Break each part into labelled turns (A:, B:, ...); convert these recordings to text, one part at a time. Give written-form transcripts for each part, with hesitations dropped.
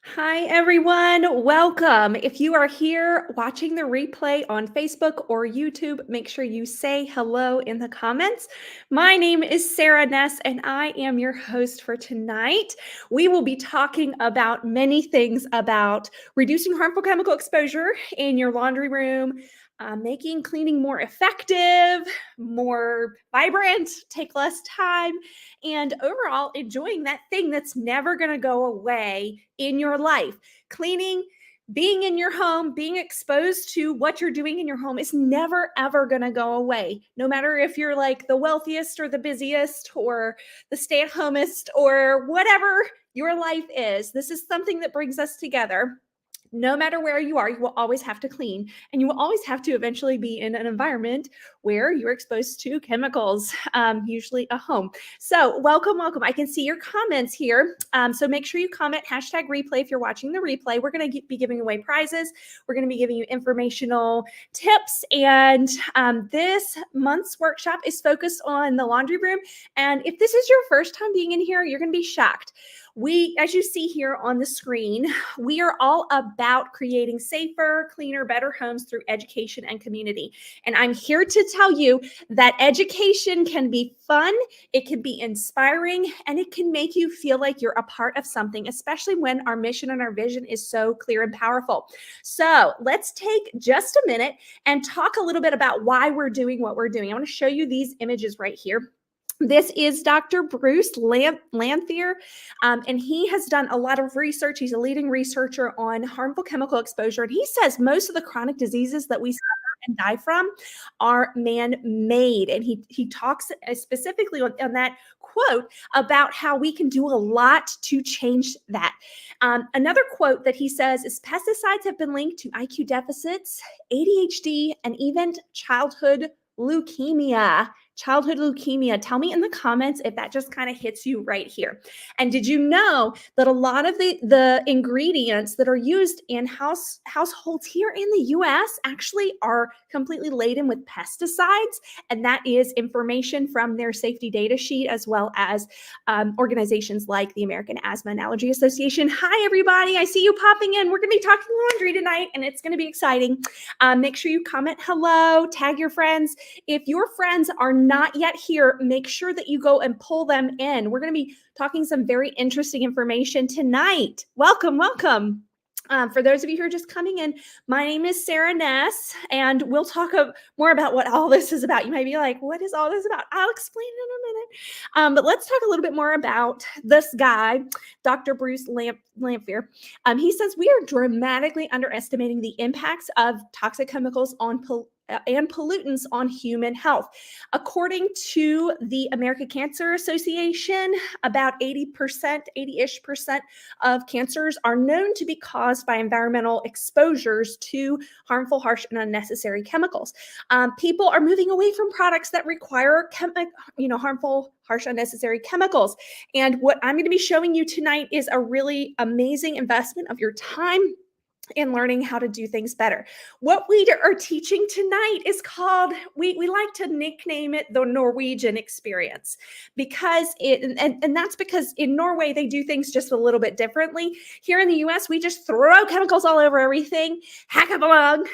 A: Hi, everyone. Welcome. If you are here watching the replay on Facebook or YouTube, make sure you say hello in the comments. My name is Sarah Ness, and I am your host for tonight. We will be talking about many things about reducing harmful chemical exposure in your laundry room, making cleaning more effective, more vibrant, take less time, and overall enjoying that thing that's never going to go away in your life. Cleaning, being in your home, being exposed to what you're doing in your home is never, ever going to go away. No matter if you're like the wealthiest or the busiest or the stay at homest or whatever your life is, this is something that brings us together. No matter where you are, you will always have to clean, and you will always have to eventually be in an environment where you're exposed to chemicals, usually a home. So welcome, welcome. I can see your comments here. So make sure you comment #replay if you're watching the replay. We're going to be giving away prizes. We're going to be giving you informational tips. And this month's workshop is focused on the laundry room. And if this is your first time being in here, you're going to be shocked. As you see here on the screen, we are all about creating safer, cleaner, better homes through education and community. And I'm here to tell you that education can be fun, it can be inspiring, and it can make you feel like you're a part of something, especially when our mission and our vision is so clear and powerful. So let's take just a minute and talk a little bit about why we're doing what we're doing. I want to show you these images right here. This is Dr. Bruce Lanthier, and he has done a lot of research. He's a leading researcher on harmful chemical exposure, and he says most of the chronic diseases that we suffer and die from are man-made. And he talks specifically on that quote about how we can do a lot to change that. Another quote that he says is pesticides have been linked to IQ deficits, ADHD, and even childhood leukemia. Childhood leukemia. Tell me in the comments if that just kind of hits you right here. And did you know that a lot of the ingredients that are used in households here in the US actually are completely laden with pesticides? And that is information from their safety data sheet, as well as organizations like the American Asthma and Allergy Association. Hi, everybody. I see you popping in. We're going to be talking laundry tonight, and it's going to be exciting. Make sure you comment hello, tag your friends. If your friends are not yet here, make sure that you go and pull them in. We're going to be talking some very interesting information tonight. Welcome, welcome. For those of you who are just coming in, my name is Sarah Ness, and we'll talk more about what all this is about. You might be like, what is all this about? I'll explain in a minute. But let's talk a little bit more about this guy, Dr. Bruce Lamphere. He says we are dramatically underestimating the impacts of toxic chemicals and pollutants on human health. According to the American Cancer Association, about 80-ish percent of cancers are known to be caused by environmental exposures to harmful, harsh, and unnecessary chemicals. People are moving away from products that require harmful, harsh, unnecessary chemicals. And what I'm going to be showing you tonight is a really amazing investment of your time in learning how to do things better. What we are teaching tonight is called, we like to nickname it the Norwegian experience, because and that's because in Norway, they do things just a little bit differently. Here in the US, we just throw chemicals all over everything, hack up a lung,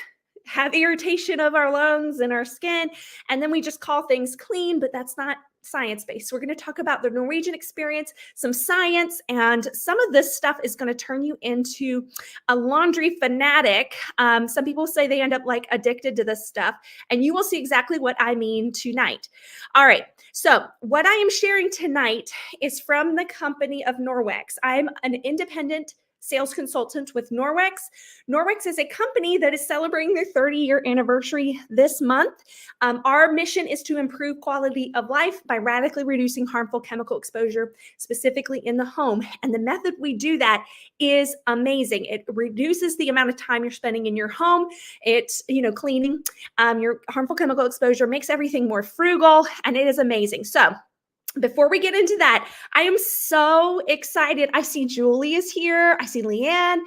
A: have irritation of our lungs and our skin, and then we just call things clean, but that's not science-based. So we're going to talk about the Norwegian experience, some science, and some of this stuff is going to turn you into a laundry fanatic. Some people say they end up like addicted to this stuff, and you will see exactly what I mean tonight. All right. So what I am sharing tonight is from the company of Norwex. I'm an independent sales consultant with Norwex. Norwex is a company that is celebrating their 30-year anniversary this month. Our mission is to improve quality of life by radically reducing harmful chemical exposure, specifically in the home. And the method we do that is amazing. It reduces the amount of time you're spending in your home. It's, cleaning your harmful chemical exposure, makes everything more frugal, and it is amazing. So before we get into that, I am so excited. I see Julie is here. I see Leanne,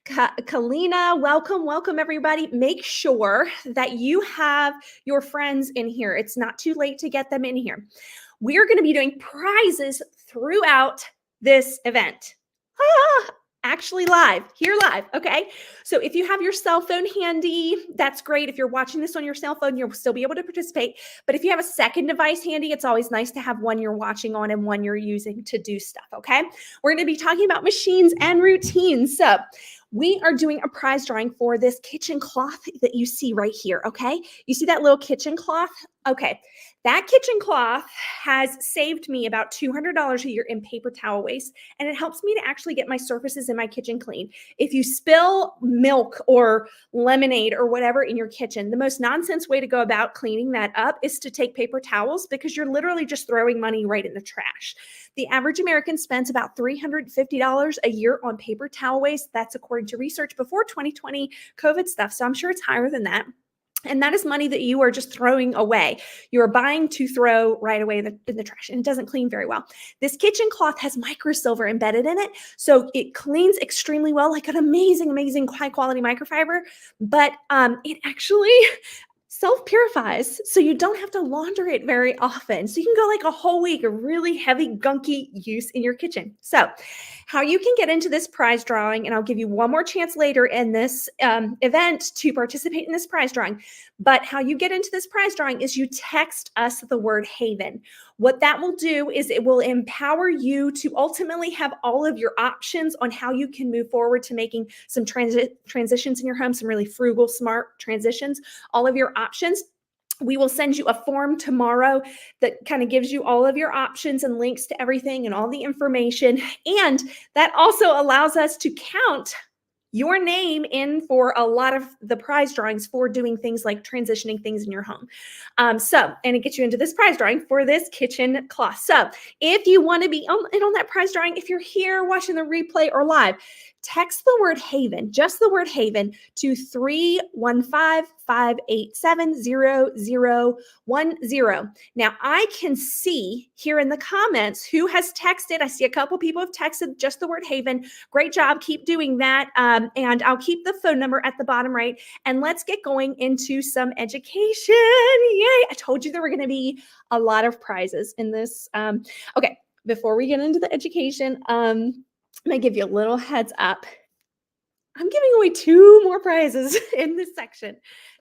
A: Kalina. Welcome, everybody. Make sure that you have your friends in here. It's not too late to get them in here. We are going to be doing prizes throughout this event. actually live, here live, okay? So if you have your cell phone handy, that's great. If you're watching this on your cell phone, you'll still be able to participate. But if you have a second device handy, it's always nice to have one you're watching on and one you're using to do stuff, okay? We're gonna be talking about machines and routines. So we are doing a prize drawing for this kitchen cloth that you see right here, okay? You see that little kitchen cloth? Okay, that kitchen cloth has saved me about $200 a year in paper towel waste, and it helps me to actually get my surfaces in my kitchen clean. If you spill milk or lemonade or whatever in your kitchen, the most nonsense way to go about cleaning that up is to take paper towels, because you're literally just throwing money right in the trash. The average American spends about $350 a year on paper towel waste. That's according to research before 2020 COVID stuff. So I'm sure it's higher than that. And that is money that you are just throwing away. You are buying to throw right away in the trash, and it doesn't clean very well. This kitchen cloth has microsilver embedded in it, so it cleans extremely well, like an amazing, amazing high quality microfiber. But it actually self-purifies, so you don't have to launder it very often. So you can go like a whole week of really heavy, gunky use in your kitchen. So how you can get into this prize drawing, and I'll give you one more chance later in this event to participate in this prize drawing. But how you get into this prize drawing is you text us the word Haven. What that will do is it will empower you to ultimately have all of your options on how you can move forward to making some transitions in your home, some really frugal, smart transitions, all of your options. We will send you a form tomorrow that kind of gives you all of your options and links to everything and all the information. And that also allows us to count your name in for a lot of the prize drawings for doing things like transitioning things in your home. And it gets you into this prize drawing for this kitchen cloth. So if you want to be on that prize drawing, if you're here watching the replay or live, text the word Haven, just the word Haven, to 315-587-0010. Now I can see here in the comments who has texted. I see a couple people have texted just the word Haven. Great job. Keep doing that. And I'll keep the phone number at the bottom right. And let's get going into some education. Yay. I told you there were going to be a lot of prizes in this. Okay. Before we get into the education, I'm going to give you a little heads up. I'm giving away 2 more prizes in this section.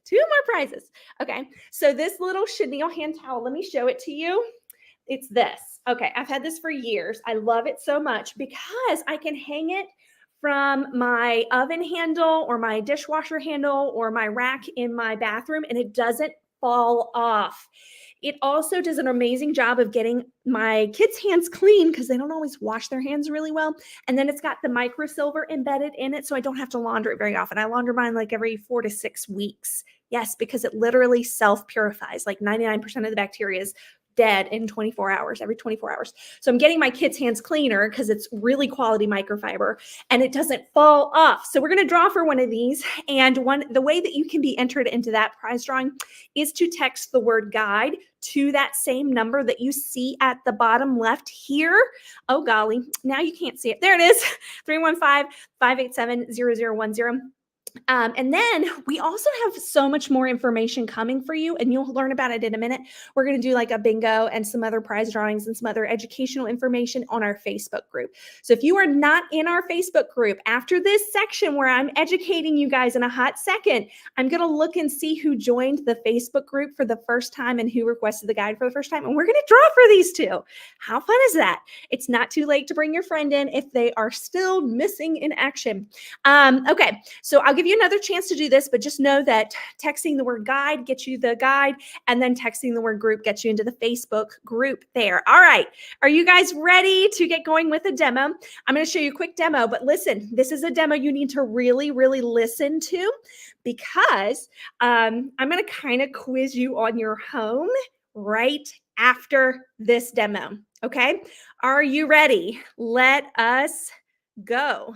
A: 2 more prizes. Okay. So this little chenille hand towel, let me show it to you. It's this. Okay. I've had this for years. I love it so much because I can hang it from my oven handle or my dishwasher handle or my rack in my bathroom, and it doesn't fall off. It also does an amazing job of getting my kids' hands clean because they don't always wash their hands really well. And then it's got the microsilver embedded in it, so I don't have to launder it very often. I launder mine like every 4 to 6 weeks. Yes, because it literally self-purifies. Like 99% of the bacteria is dead in 24 hours, every 24 hours. So I'm getting my kids' hands cleaner because it's really quality microfiber and it doesn't fall off. So we're going to draw for one of these. And the way that you can be entered into that prize drawing is to text the word guide to that same number that you see at the bottom left here. Oh, golly. Now you can't see it. There it is. 315-587-0010. And then we also have so much more information coming for you, and you'll learn about it in a minute. We're going to do like a bingo and some other prize drawings and some other educational information on our Facebook group. So if you are not in our Facebook group, after this section where I'm educating you guys in a hot second, I'm going to look and see who joined the Facebook group for the first time and who requested the guide for the first time. And we're going to draw for these 2. How fun is that? It's not too late to bring your friend in if they are still missing in action. Okay, so I'll give you another chance to do this, but just know that texting the word guide gets you the guide, and then texting the word group gets you into the Facebook group there. All right. Are you guys ready to get going with a demo? I'm going to show you a quick demo, but listen, this is a demo you need to really, really listen to because I'm going to kind of quiz you on your home right after this demo. Okay. Are you ready? Let us go.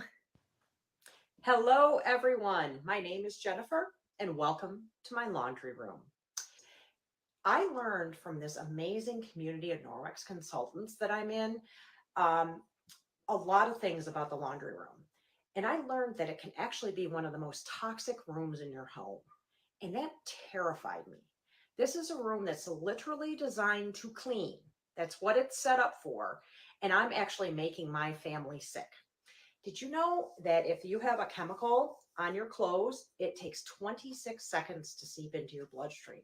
B: Hello, everyone. My name is Jennifer, and welcome to my laundry room. I learned from this amazing community of Norwex consultants that I'm in a lot of things about the laundry room. And I learned that it can actually be one of the most toxic rooms in your home. And that terrified me. This is a room that's literally designed to clean. That's what it's set up for. And I'm actually making my family sick. Did you know that if you have a chemical on your clothes, it takes 26 seconds to seep into your bloodstream?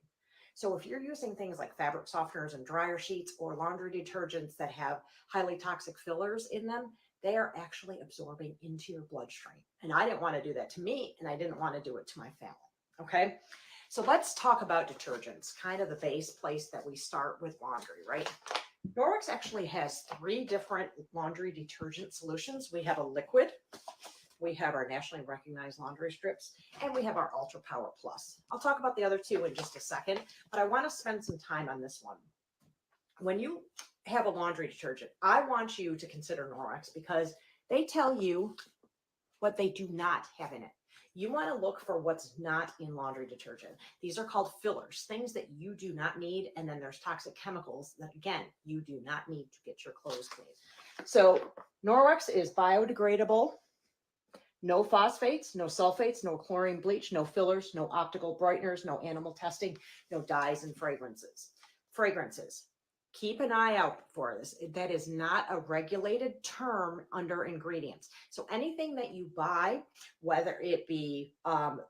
B: So if you're using things like fabric softeners and dryer sheets or laundry detergents that have highly toxic fillers in them, they are actually absorbing into your bloodstream. And I didn't want to do that to me, and I didn't want to do it to my family. Okay. So let's talk about detergents, kind of the base place that we start with laundry, right? Norwex actually has 3 different laundry detergent solutions. We have a liquid, we have our nationally recognized laundry strips, and we have our Ultra Power Plus. I'll talk about the other 2 in just a second, but I want to spend some time on this one. When you have a laundry detergent, I want you to consider Norwex because they tell you what they do not have in it. You want to look for what's not in laundry detergent. These are called fillers, things that you do not need. And then there's toxic chemicals that, again, you do not need to get your clothes clean. So Norwex is biodegradable, no phosphates, no sulfates, no chlorine bleach, no fillers, no optical brighteners, no animal testing, no dyes and fragrances. Keep an eye out for this. That is not a regulated term under ingredients. So anything that you buy, whether it be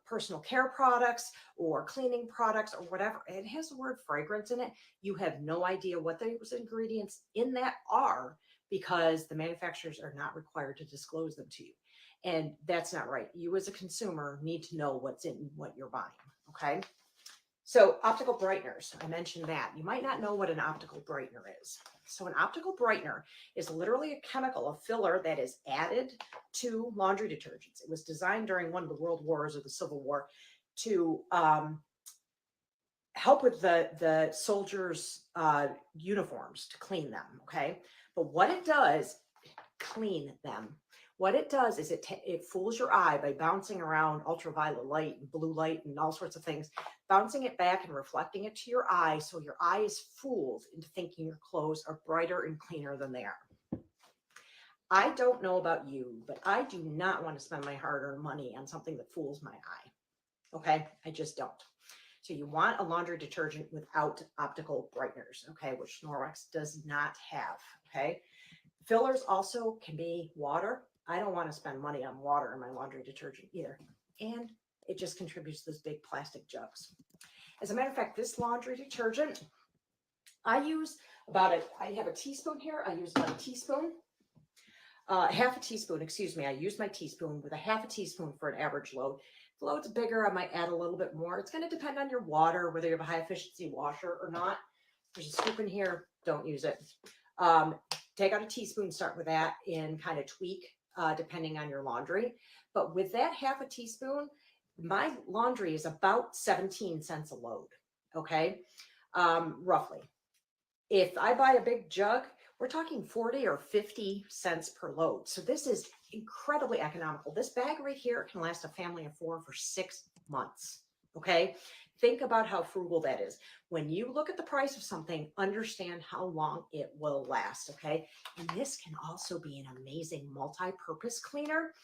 B: personal care products or cleaning products or whatever, it has the word fragrance in it. You have no idea what those ingredients in that are because the manufacturers are not required to disclose them to you. And that's not right. You as a consumer need to know what's in what you're buying, okay? So optical brighteners, I mentioned that. You might not know what an optical brightener is. So an optical brightener is literally a chemical, a filler that is added to laundry detergents. It was designed during one of the world wars or the Civil War to help with the soldiers' uniforms to clean them, okay? But what it does, clean them. What it does is it fools your eye by bouncing around ultraviolet light and blue light and all sorts of things, bouncing it back and reflecting it to your eye, so your eye is fooled into thinking your clothes are brighter and cleaner than they are. I don't know about you, but I do not want to spend my hard-earned money on something that fools my eye. Okay, I just don't. So you want a laundry detergent without optical brighteners, okay, which Norwex does not have, okay? Fillers also can be water. I don't want to spend money on water in my laundry detergent either. And it just contributes to those big plastic jugs. As a matter of fact, this laundry detergent, I have a teaspoon here. I use about a teaspoon, half a teaspoon, excuse me. I use my teaspoon with a half a teaspoon for an average load. If the load's bigger, I might add a little bit more. It's going to depend on your water, whether you have a high efficiency washer or not. There's a scoop in here. Don't use it. Take out a teaspoon, start with that, and kind of tweak depending on your laundry. But with that half a teaspoon, my laundry is about 17 cents a load, okay, roughly. If I buy a big jug, we're talking 40 or 50 cents per load. So this is incredibly economical. This bag right here can last a family of 4 for 6 months, okay? Think about how frugal that is. When you look at the price of something, understand how long it will last, okay? And this can also be an amazing multi-purpose cleaner.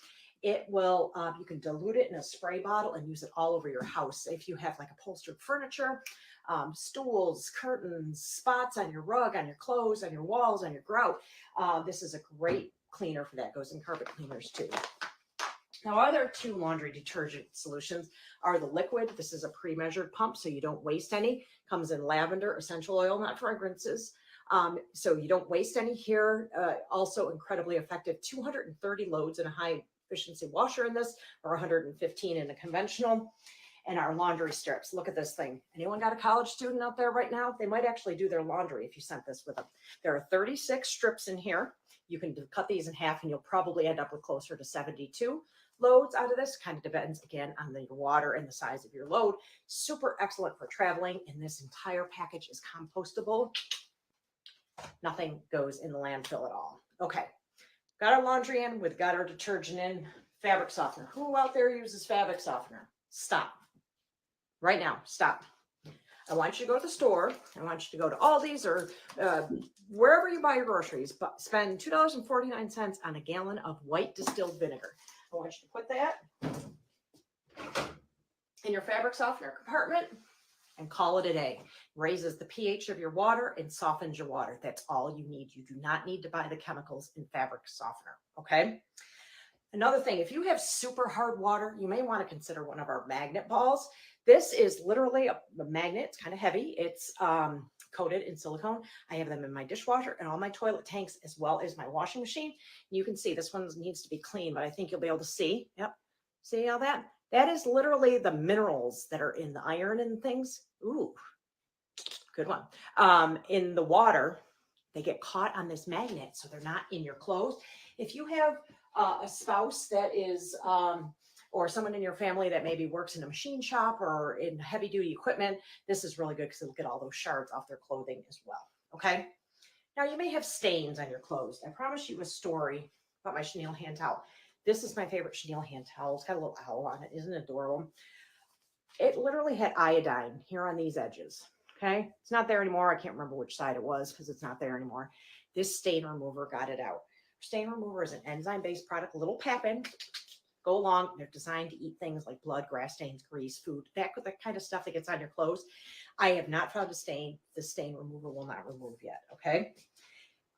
B: It will, you can dilute it in a spray bottle and use it all over your house. If you have like upholstered furniture, stools, curtains, spots on your rug, on your clothes, on your walls, on your grout, this is a great cleaner for that. Goes in carpet cleaners too. Now, other 2 laundry detergent solutions are the liquid. This is a pre-measured pump, so you don't waste any. Comes in lavender, essential oil, not fragrances. So you don't waste any here. Also incredibly effective. 230 loads in a high efficiency washer in this, or 115 in a conventional. And our laundry strips. Look at this thing. Anyone got a college student out there right now? They might actually do their laundry if you sent this with them. There are 36 strips in here. You can cut these in half and you'll probably end up with closer to 72 loads out of this. Kind of depends again on the water and the size of your load. Super excellent for traveling. And this entire package is compostable. Nothing goes in the landfill at all. Okay. Got our laundry in, we've got our detergent in, fabric softener. Who out there uses fabric softener? Stop. Right now, stop. I want you to go to the store. I want you to go to Aldi's or wherever you buy your groceries, but spend $2.49 on a gallon of white distilled vinegar. I want you to put that in your fabric softener compartment and call it a day. Raises the pH of your water and softens your water. That's all you need. You do not need to buy the chemicals in fabric softener, okay? Another thing, if you have super hard water, you may want to consider one of our magnet balls. This is literally a magnet. It's kind of heavy. It's coated in silicone. I have them in my dishwasher and all my toilet tanks, as well as my washing machine. You can see this one needs to be clean, but I think you'll be able to see. Yep. See all that? That is literally the minerals that are in the iron and things. Ooh, good one. In the water, they get caught on this magnet, so they're not in your clothes. If you have a spouse that is, or someone in your family that maybe works in a machine shop or in heavy duty equipment, this is really good because it'll get all those shards off their clothing as well. Okay. Now you may have stains on your clothes. I promised you a story about my chenille hand towel. This is my favorite chenille hand towel. It's got a little owl on it. Isn't it adorable? It literally had iodine here on these edges. Okay. It's not there anymore. I can't remember which side it was because it's not there anymore. This stain remover got it out. Stain remover is an enzyme-based product, a little pap in, go along. They're designed to eat things like blood, grass stains, grease, food, that kind of stuff that gets on your clothes. I have not found a stain. The stain remover will not remove yet. Okay.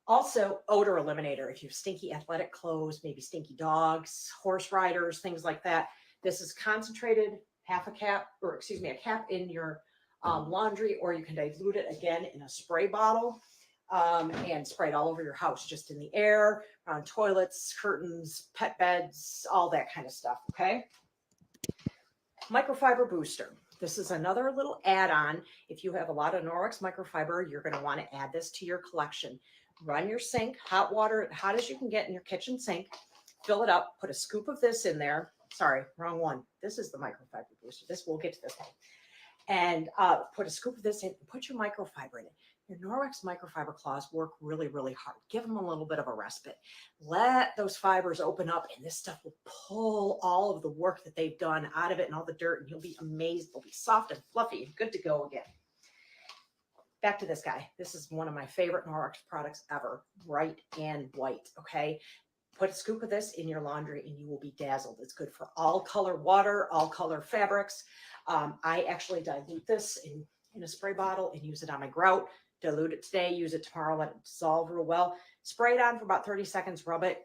B: Also, odor eliminator. If you have stinky athletic clothes, maybe stinky dogs, horse riders, things like that, this is concentrated, a cap in your laundry, or you can dilute it again in a spray bottle and spray it all over your house, just in the air, on toilets, curtains, pet beds, all that kind of stuff. Okay. Microfiber booster. This is another little add-on. If you have a lot of Norwex microfiber, you're going to want to add this to your collection. Run your sink, hot water, hot as you can get in your kitchen sink, fill it up, put a scoop of this in there. Sorry, wrong one. This is the microfiber booster. We'll get to this one. And put a scoop of this in, put your microfiber in it. Your Norwex microfiber cloths work really, really hard. Give them a little bit of a respite. Let those fibers open up, and this stuff will pull all of the work that they've done out of it and all the dirt, and you'll be amazed. They'll be soft and fluffy and good to go again. Back to this guy. This is one of my favorite Norwex products ever, bright and white. Okay. Put a scoop of this in your laundry and you will be dazzled. It's good for all color water, all color fabrics. I actually dilute this in a spray bottle and use it on my grout. Dilute it today, use it tomorrow, let it dissolve real well. Spray it on for about 30 seconds, rub it.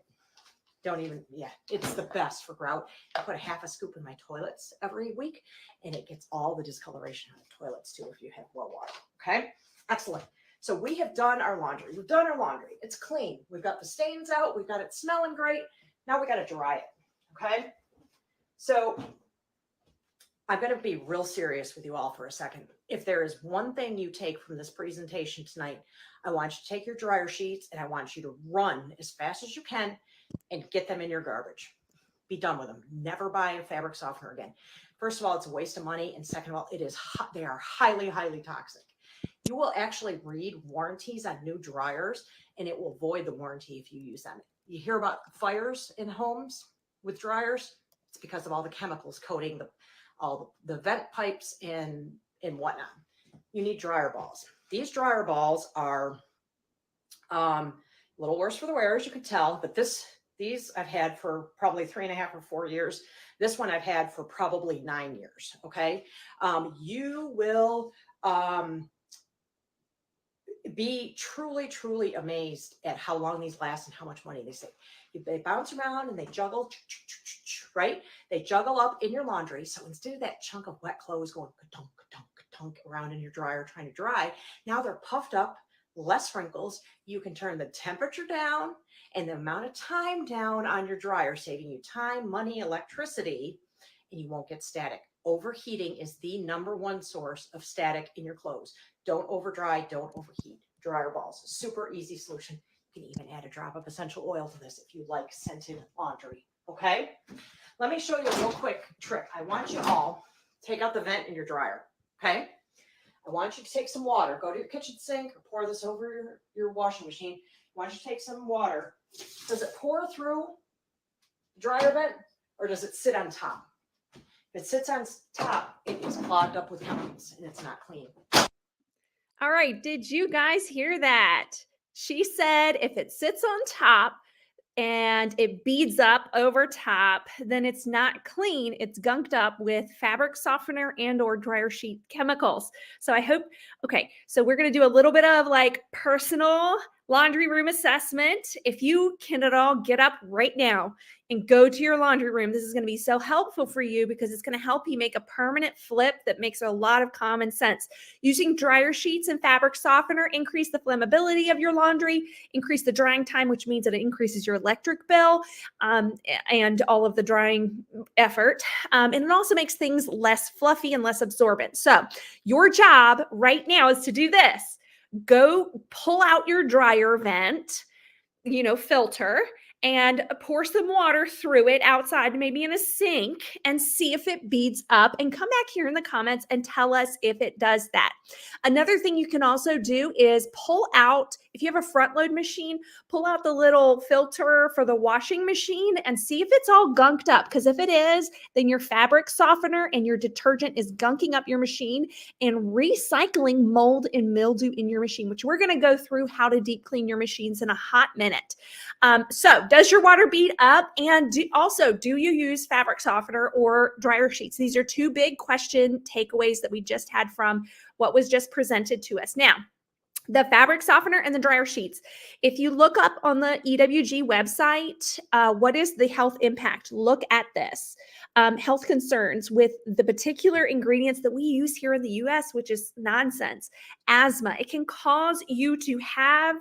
B: It's the best for grout. I put a half a scoop in my toilets every week, and it gets all the discoloration out of toilets too if you have low water. Okay, excellent. So we have done our laundry. We've done our laundry. It's clean. We've got the stains out. We've got it smelling great. Now we got to dry it. Okay, so I'm going to be real serious with you all for a second. If there is one thing you take from this presentation tonight, I want you to take your dryer sheets and I want you to run as fast as you can and get them in your garbage. Be done with them. Never buy a fabric softener again. First of all, it's a waste of money. And second of all, they are highly, highly toxic. You will actually read warranties on new dryers and it will void the warranty if you use them. You hear about fires in homes with dryers. It's because of all the chemicals coating all the vent pipes and whatnot. You need dryer balls. These dryer balls are a little worse for the wear, as you can tell, but these I've had for probably 3.5 or 4 years. This one I've had for probably 9 years. Okay. You will be truly, truly amazed at how long these last and how much money they save. They bounce around and they juggle, right? They juggle up in your laundry. So instead of that chunk of wet clothes going ka-dunk, ka-dunk, ka-dunk around in your dryer trying to dry, now they're puffed up, less wrinkles. You can turn the temperature down and the amount of time down on your dryer, saving you time, money, electricity, and you won't get static. Overheating is the number one source of static in your clothes. Don't over dry, don't overheat. Dryer balls, super easy solution. You can even add a drop of essential oil to this if you like scented laundry. Okay, let me show you a real quick trick. I want you all to take out the vent in your dryer. Okay, I want you to take some water, go to your kitchen sink, or pour this over your washing machine. I want you to take some water. Does it pour through the dryer vent or does it sit on top? If it sits on top, it is clogged up with chemicals and it's not clean.
A: All right, did you guys hear that? She said if it sits on top and it beads up over top, then it's not clean. It's gunked up with fabric softener and or dryer sheet chemicals. So I hope, okay, so we're going to do a little bit of like personal Laundry room assessment. If you can at all, get up right now and go to your laundry room. This is going to be so helpful for you because it's going to help you make a permanent flip that makes a lot of common sense. Using dryer sheets and fabric softener increase the flammability of your laundry, increase the drying time, which means that it increases your electric bill and all of the drying effort. And it also makes things less fluffy and less absorbent. So your job right now is to do this. Go pull out your dryer vent, filter, and pour some water through it outside, maybe in a sink, and see if it beads up, and come back here in the comments and tell us if it does that. Another thing you can also do is pull out, if you have a front load machine, pull out the little filter for the washing machine and see if it's all gunked up. Because if it is, then your fabric softener and your detergent is gunking up your machine and recycling mold and mildew in your machine, which we're going to go through how to deep clean your machines in a hot minute. So does your water bead up? And do you use fabric softener or dryer sheets? These are two big question takeaways that we just had from what was just presented to us. Now, the fabric softener and the dryer sheets. If you look up on the EWG website, what is the health impact? Look at this. Health concerns with the particular ingredients that we use here in the US, which is nonsense. Asthma. It can cause you to have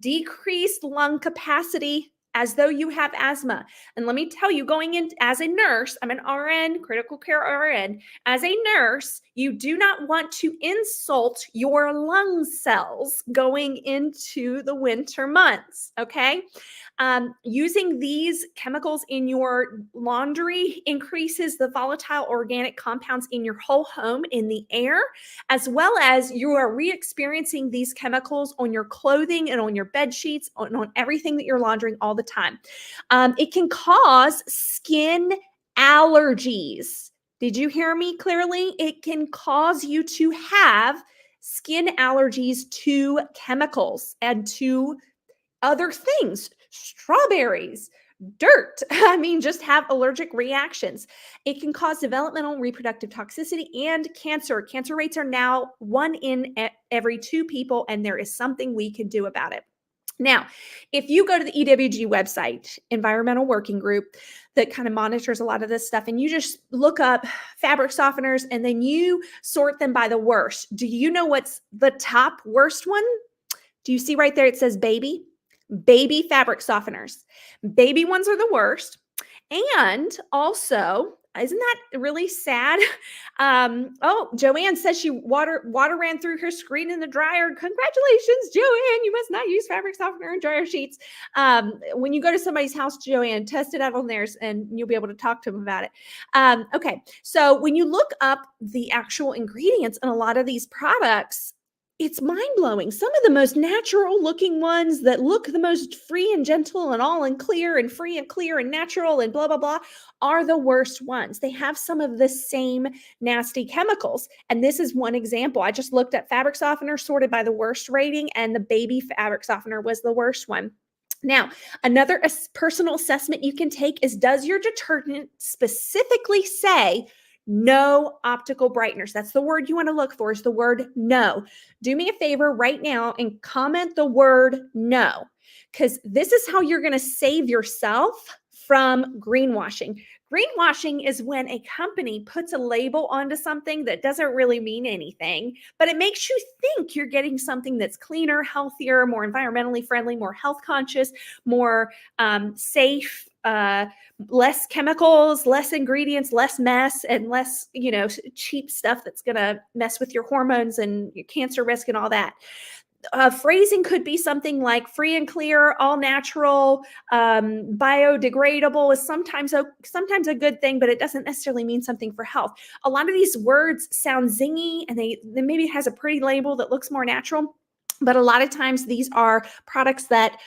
A: decreased lung capacity as though you have asthma. And let me tell you, going in as a nurse, I'm an RN, critical care RN. As a nurse, you do not want to insult your lung cells going into the winter months, okay? Using these chemicals in your laundry increases the volatile organic compounds in your whole home, in the air, as well as you are re-experiencing these chemicals on your clothing and on your bed sheets, on everything that you're laundering all the time. It can cause skin allergies. Did you hear me clearly? It can cause you to have skin allergies to chemicals and to other things, strawberries, dirt. I mean, just have allergic reactions. It can cause developmental and reproductive toxicity and cancer. Cancer rates are now 1 in every 2 people, and there is something we can do about it. Now, if you go to the EWG website, Environmental Working Group, that kind of monitors a lot of this stuff, and you just look up fabric softeners and then you sort them by the worst. Do you know what's the top worst one? Do you see right there? It says baby. Baby fabric softeners. Baby ones are the worst. And also, isn't that really sad? Oh, Joanne says water ran through her screen in the dryer. Congratulations, Joanne. You must not use fabric softener and dryer sheets. When you go to somebody's house, Joanne, test it out on theirs and you'll be able to talk to them about it. Okay, so when you look up the actual ingredients in a lot of these products, it's mind-blowing. Some of the most natural looking ones that look the most free and gentle and all and clear and free and clear and natural and blah, blah, blah are the worst ones. They have some of the same nasty chemicals. And this is one example. I just looked at fabric softener sorted by the worst rating, and the baby fabric softener was the worst one. Now, another personal assessment you can take is, does your detergent specifically say no optical brighteners? That's the word you want to look for, is the word no. Do me a favor right now and comment the word no, because this is how you're going to save yourself from greenwashing. Greenwashing is when a company puts a label onto something that doesn't really mean anything, but it makes you think you're getting something that's cleaner, healthier, more environmentally friendly, more health conscious, more safe, less chemicals, less ingredients, less mess, and less, cheap stuff that's going to mess with your hormones and your cancer risk and all that. Phrasing could be something like free and clear, all natural, biodegradable is sometimes a good thing, but it doesn't necessarily mean something for health. A lot of these words sound zingy, and they maybe has a pretty label that looks more natural. But a lot of times these are products that,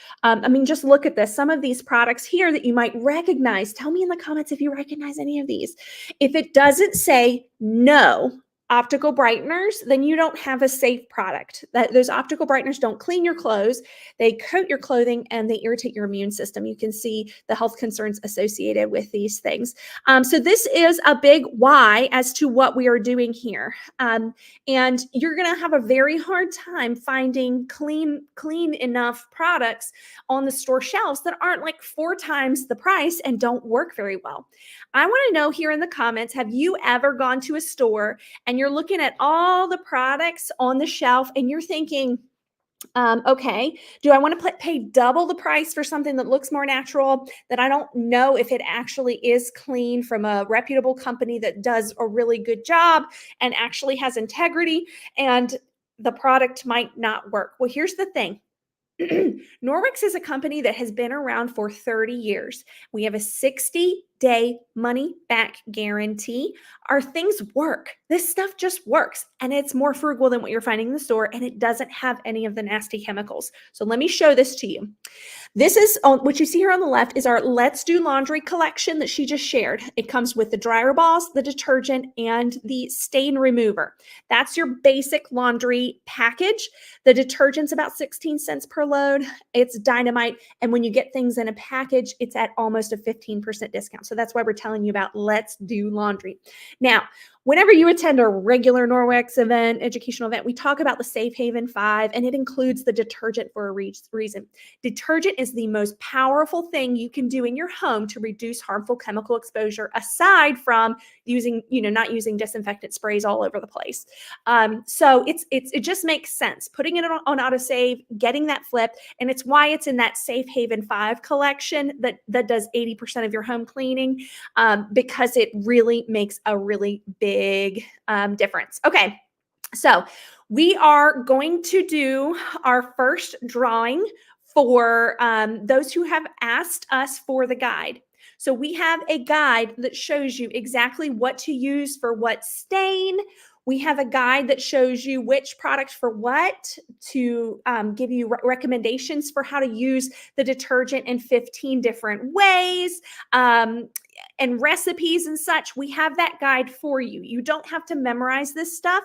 A: just look at this. Some of these products here that you might recognize, tell me in the comments if you recognize any of these. If it doesn't say no optical brighteners, then you don't have a safe product. Those optical brighteners don't clean your clothes, they coat your clothing, and they irritate your immune system. You can see the health concerns associated with these things. So this is a big why as to what we are doing here. And you're going to have a very hard time finding clean enough products on the store shelves that aren't like 4 times the price and don't work very well. I want to know here in the comments, have you ever gone to a store and you're looking at all the products on the shelf and you're thinking, okay, do I want to pay double the price for something that looks more natural, that I don't know if it actually is clean from a reputable company that does a really good job and actually has integrity, and the product might not work? Well, here's the thing. Norwex is a company that has been around for 30 years. We have a 60-day money back guarantee. Our things work. This stuff just works, and it's more frugal than what you're finding in the store, and it doesn't have any of the nasty chemicals. So let me show this to you. This is what you see here on the left is our Let's Do Laundry collection that she just shared. It comes with the dryer balls, the detergent, and the stain remover. That's your basic laundry package. The detergent's about 16 cents per load. It's dynamite. And when you get things in a package, it's at almost a 15% discount. So that's why we're telling you about Let's Do Laundry. Now, whenever you attend a regular Norwex event, educational event, we talk about the Safe Haven 5, and it includes the detergent for a reason. Detergent is the most powerful thing you can do in your home to reduce harmful chemical exposure, aside from using, not using disinfectant sprays all over the place. So it just makes sense. Putting it on autosave, getting that flipped, and it's why it's in that Safe Haven 5 collection that does 80% of your home cleaning, because it really makes a really big difference. Okay, so we are going to do our first drawing for those who have asked us for the guide. So we have a guide that shows you exactly what to use for what stain. We have a guide that shows you which product for what, to give you recommendations for how to use the detergent in 15 different ways. And recipes and such. We have that guide for you. You don't have to memorize this stuff.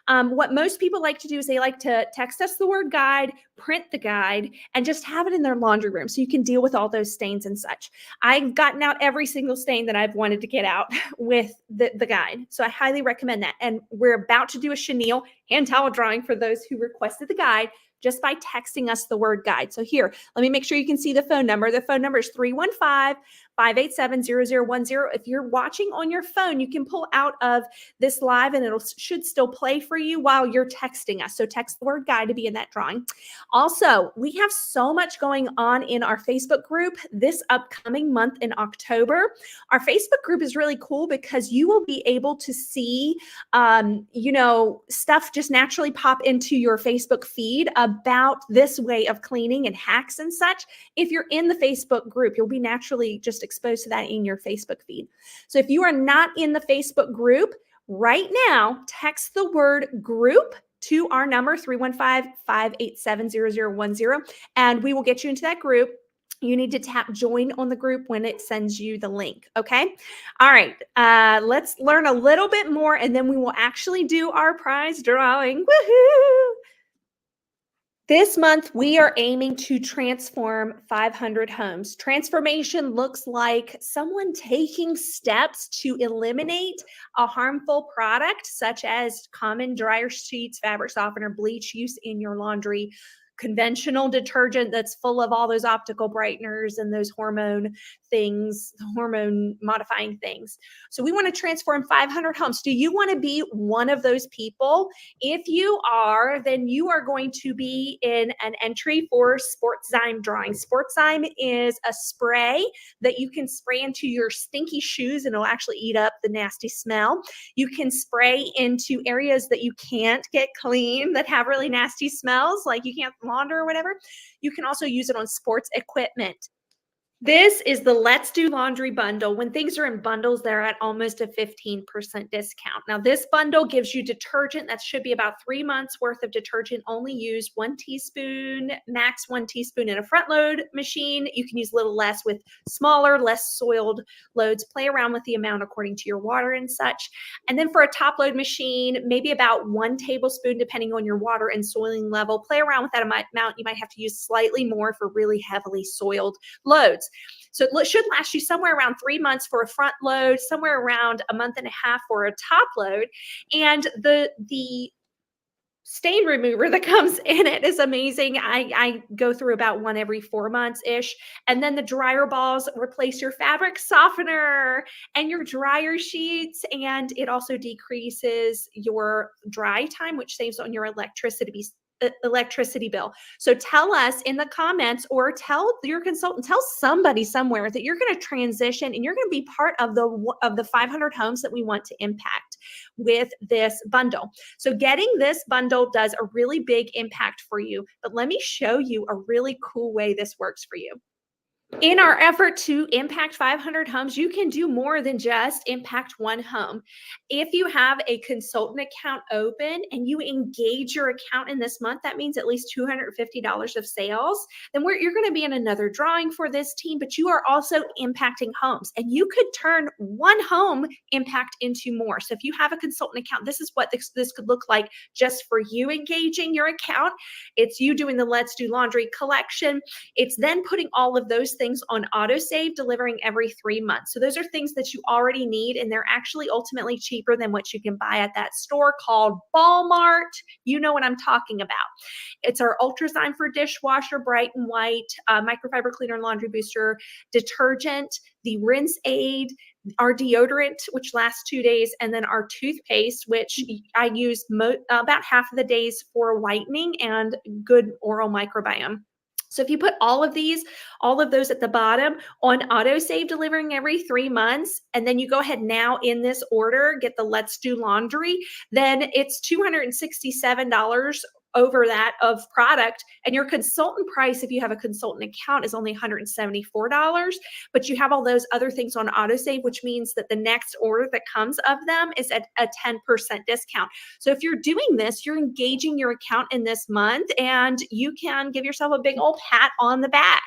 A: What most people like to do is they like to text us the word guide, print the guide, and just have it in their laundry room so you can deal with all those stains and such. I've gotten out every single stain that I've wanted to get out with the guide. So I highly recommend that. And we're about to do a chenille hand towel drawing for those who requested the guide just by texting us the word guide. So here, let me make sure you can see the phone number. The phone number is 315-587-0010. If you're watching on your phone, you can pull out of this live and it should still play for you while you're texting us. So text the word guide to be in that drawing. Also, we have so much going on in our Facebook group this upcoming month in October. Our Facebook group is really cool because you will be able to see, stuff just naturally pop into your Facebook feed about this way of cleaning and hacks and such. If you're in the Facebook group, you'll be naturally just exposed to that in your Facebook feed. So if you are not in the Facebook group right now, text the word group to our number 315-587-0010, and we will get you into that group. You need to tap join on the group when it sends you the link. Okay. All right. Let's learn a little bit more and then we will actually do our prize drawing. Woohoo! This month, we are aiming to transform 500 homes. Transformation looks like someone taking steps to eliminate a harmful product, such as common dryer sheets, fabric softener, bleach use in your laundry, conventional detergent that's full of all those optical brighteners and those hormone modifying things. So we want to transform 500 homes. Do you want to be one of those people? If you are, then you are going to be in an entry for Sportzyme drawing. Sportzyme is a spray that you can spray into your stinky shoes and it'll actually eat up the nasty smell. You can spray into areas that you can't get clean that have really nasty smells, like you can't launder or whatever. You can also use it on sports equipment. This is the Let's Do Laundry bundle. When things are in bundles, they're at almost a 15% discount. Now, this bundle gives you detergent that should be about 3 months worth of detergent. Only use 1 teaspoon, max 1 teaspoon in a front load machine. You can use a little less with smaller, less soiled loads. Play around with the amount according to your water and such. And then for a top load machine, maybe about 1 tablespoon, depending on your water and soiling level. Play around with that amount. You might have to use slightly more for really heavily soiled loads. So it should last you somewhere around 3 months for a front load, somewhere around a month and a half for a top load. And the stain remover that comes in it is amazing. I go through about one every 4 months ish. And then the dryer balls replace your fabric softener and your dryer sheets. And it also decreases your dry time, which saves on your electricity bill. So tell us in the comments, or tell your consultant, tell somebody somewhere that you're going to transition and you're going to be part of the 500 homes that we want to impact with this bundle. So getting this bundle does a really big impact for you, but let me show you a really cool way this works for you. In our effort to impact 500 homes, you can do more than just impact one home. If you have a consultant account open and you engage your account in this month, that means at least $250 of sales. Then you're going to be in another drawing for this team, but you are also impacting homes, and you could turn one home impact into more. So if you have a consultant account, this is what this could look like just for you engaging your account. It's you doing the Let's Do Laundry collection. It's then putting all of those things on autosave, delivering every 3 months. So those are things that you already need, and they're actually ultimately cheaper than what you can buy at that store called Walmart. You know what I'm talking about. It's our Ultrazyme for dishwasher, bright and white, microfiber cleaner and laundry booster, detergent, the rinse aid, our deodorant, which lasts 2 days, and then our toothpaste, which I use about half of the days for whitening and good oral microbiome. So if you put all of those at the bottom on autosave, delivering every 3 months, and then you go ahead now in this order, get the Let's Do Laundry, then it's $267 over that of product. And your consultant price, if you have a consultant account, is only $174, but you have all those other things on autosave, which means that the next order that comes of them is at a 10% discount. So if you're doing this, you're engaging your account in this month, and you can give yourself a big old pat on the back.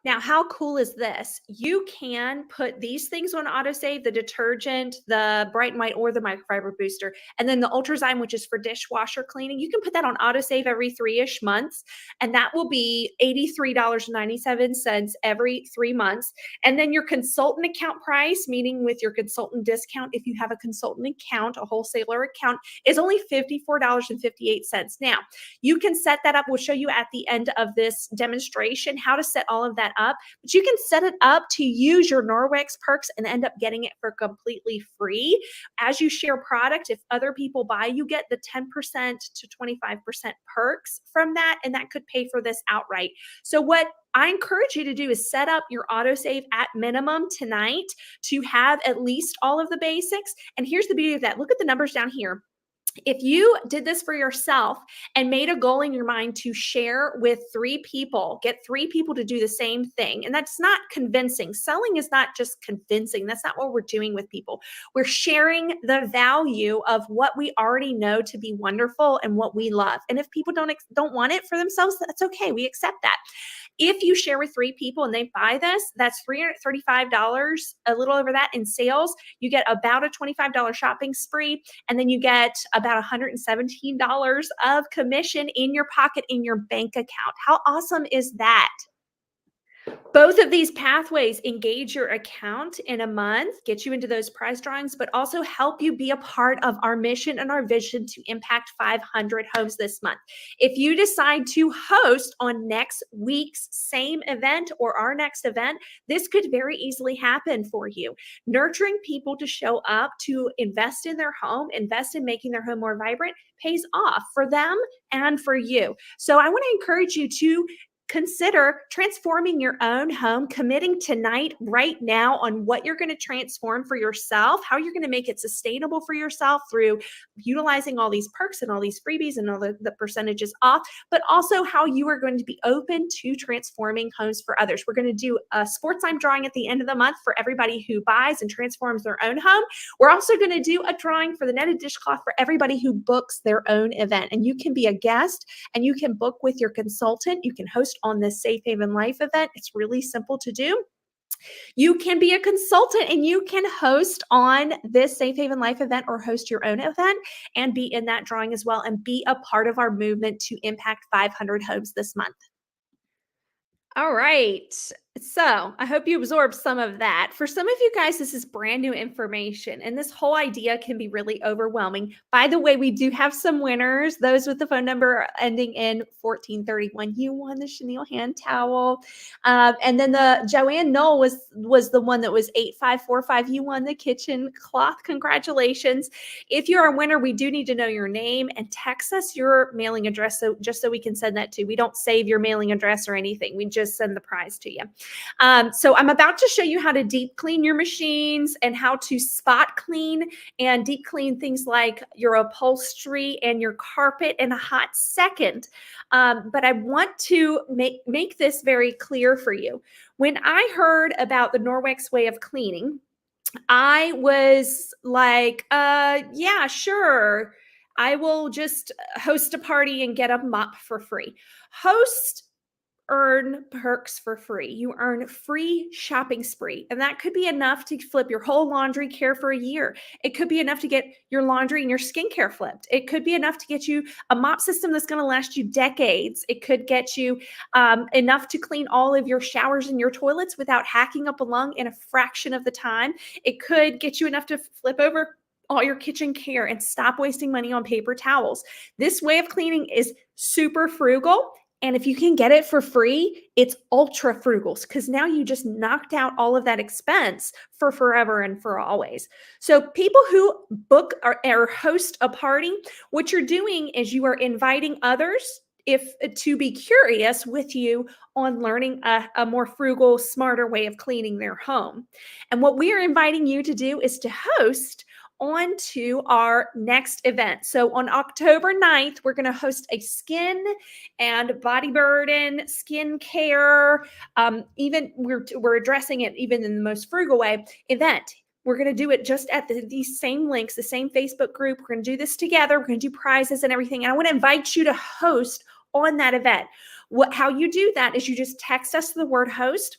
A: Now, how cool is this? You can put these things on autosave, the detergent, the bright and white, or the microfiber booster, and then the Ultrazyme, which is for dishwasher cleaning. You can put that on autosave every 3-ish months, and that will be $83.97 every 3 months. And then your consultant account price, meaning with your consultant discount, if you have a consultant account, a wholesaler account, is only $54.58. Now, you can set that up. We'll show you at the end of this demonstration how to set all of that up, but you can set it up to use your Norwex perks and end up getting it for completely free. As you share product, if other people buy, you get the 10% to 25% perks from that, and that could pay for this outright. So what I encourage you to do is set up your autosave at minimum tonight to have at least all of the basics. And here's the beauty of that. Look at the numbers down here. If you did this for yourself and made a goal in your mind to share with 3 people, get 3 people to do the same thing, and that's not convincing. Selling is not just convincing. That's not what we're doing with people. We're sharing the value of what we already know to be wonderful and what we love. And if people don't want it for themselves, that's okay. We accept that. If you share with 3 people and they buy this, that's $335, a little over that in sales. You get about a $25 shopping spree, and then you get about $117 of commission in your pocket in your bank account. How awesome is that? Both of these pathways engage your account in a month, get you into those prize drawings, but also help you be a part of our mission and our vision to impact 500 homes this month. If you decide to host on next week's same event or our next event, this could very easily happen for you. Nurturing people to show up, to invest in their home, invest in making their home more vibrant, pays off for them and for you. So I want to encourage you to consider transforming your own home, committing tonight, right now, on what you're going to transform for yourself, how you're going to make it sustainable for yourself through utilizing all these perks and all these freebies and all the percentages off, but also how you are going to be open to transforming homes for others. We're going to do a sports time drawing at the end of the month for everybody who buys and transforms their own home. We're also going to do a drawing for the netted dishcloth for everybody who books their own event. And you can be a guest and you can book with your consultant. You can host on this Safe Haven Life event. It's really simple to do. You can be a consultant and you can host on this Safe Haven Life event or host your own event and be in that drawing as well and be a part of our movement to impact 500 homes this month. All right. So I hope you absorbed some of that. For some of you guys, this is brand new information, and this whole idea can be really overwhelming. By the way, we do have some winners. Those with the phone number ending in 1431, you won the chenille hand towel. And then the Joanne Knoll was the one that was 8545. You won the kitchen cloth. Congratulations. If you're a winner, we do need to know your name and text us your mailing address just so we can send that to. We don't save your mailing address or anything. We just send the prize to you. So I'm about to show you how to deep clean your machines and how to spot clean and deep clean things like your upholstery and your carpet in a hot second. But I want to make this very clear for you. When I heard about the Norwex way of cleaning, I was like, yeah, sure. I will just host a party and get a mop for free. Earn perks for free. You earn free shopping spree, and that could be enough to flip your whole laundry care for a year. It could be enough to get your laundry and your skincare flipped. It could be enough to get you a mop system that's going to last you decades. It could get you enough to clean all of your showers and your toilets without hacking up a lung in a fraction of the time. It could get you enough to flip over all your kitchen care and stop wasting money on paper towels. This way of cleaning is super frugal. And if you can get it for free, it's ultra frugal because now you just knocked out all of that expense for forever and for always. So people who book or host a party, what you're doing is you are inviting others to be curious with you on learning a more frugal, smarter way of cleaning their home. And what we are inviting you to do is to host on to our next event. So on October 9th, we're going to host a skin and body burden, skin care, even we're addressing it even in the most frugal way, event. We're going to do it just at these same links, the same Facebook group. We're going to do this together. We're going to do prizes and everything. And I want to invite you to host on that event. How you do that is you just text us the word host,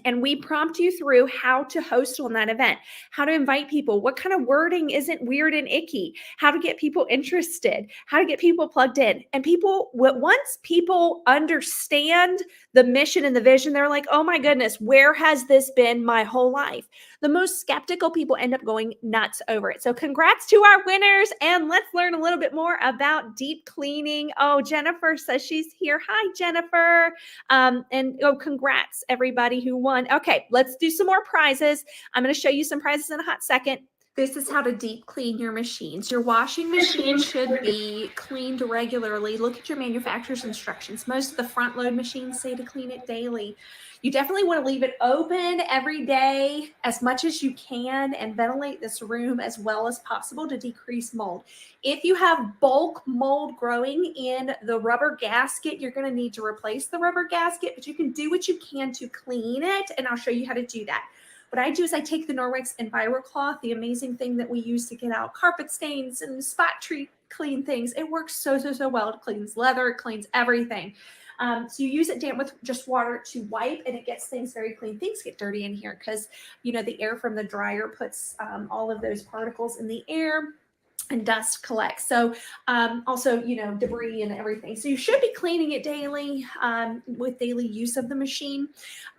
A: and we prompt you through how to host on that event, how to invite people, what kind of wording isn't weird and icky, how to get people interested, how to get people plugged in. And once people understand the mission and the vision, they're like, oh my goodness, where has this been my whole life? The most skeptical people end up going nuts over it. So congrats to our winners, and let's learn a little bit more about deep cleaning. Oh, Jennifer says she's here. Hi, Jennifer. And congrats everybody who won. Okay, let's do some more prizes. I'm going to show you some prizes in a hot second. This is how to deep clean your machines. Your washing machine should be cleaned regularly. Look at your manufacturer's instructions. Most of the front load machines say to clean it daily. You definitely want to leave it open every day as much as you can and ventilate this room as well as possible to decrease mold. If you have bulk mold growing in the rubber gasket, you're going to need to replace the rubber gasket, but you can do what you can to clean it, and I'll show you how to do that. What I do is I take the Norwex EnviroCloth, the amazing thing that we use to get out carpet stains and spot treat clean things. It works so well. It cleans leather, it cleans everything. So you use it damp with just water to wipe, and it gets things very clean. Things get dirty in here because, the air from the dryer puts all of those particles in the air, and dust collects. So also, debris and everything. So you should be cleaning it daily with daily use of the machine.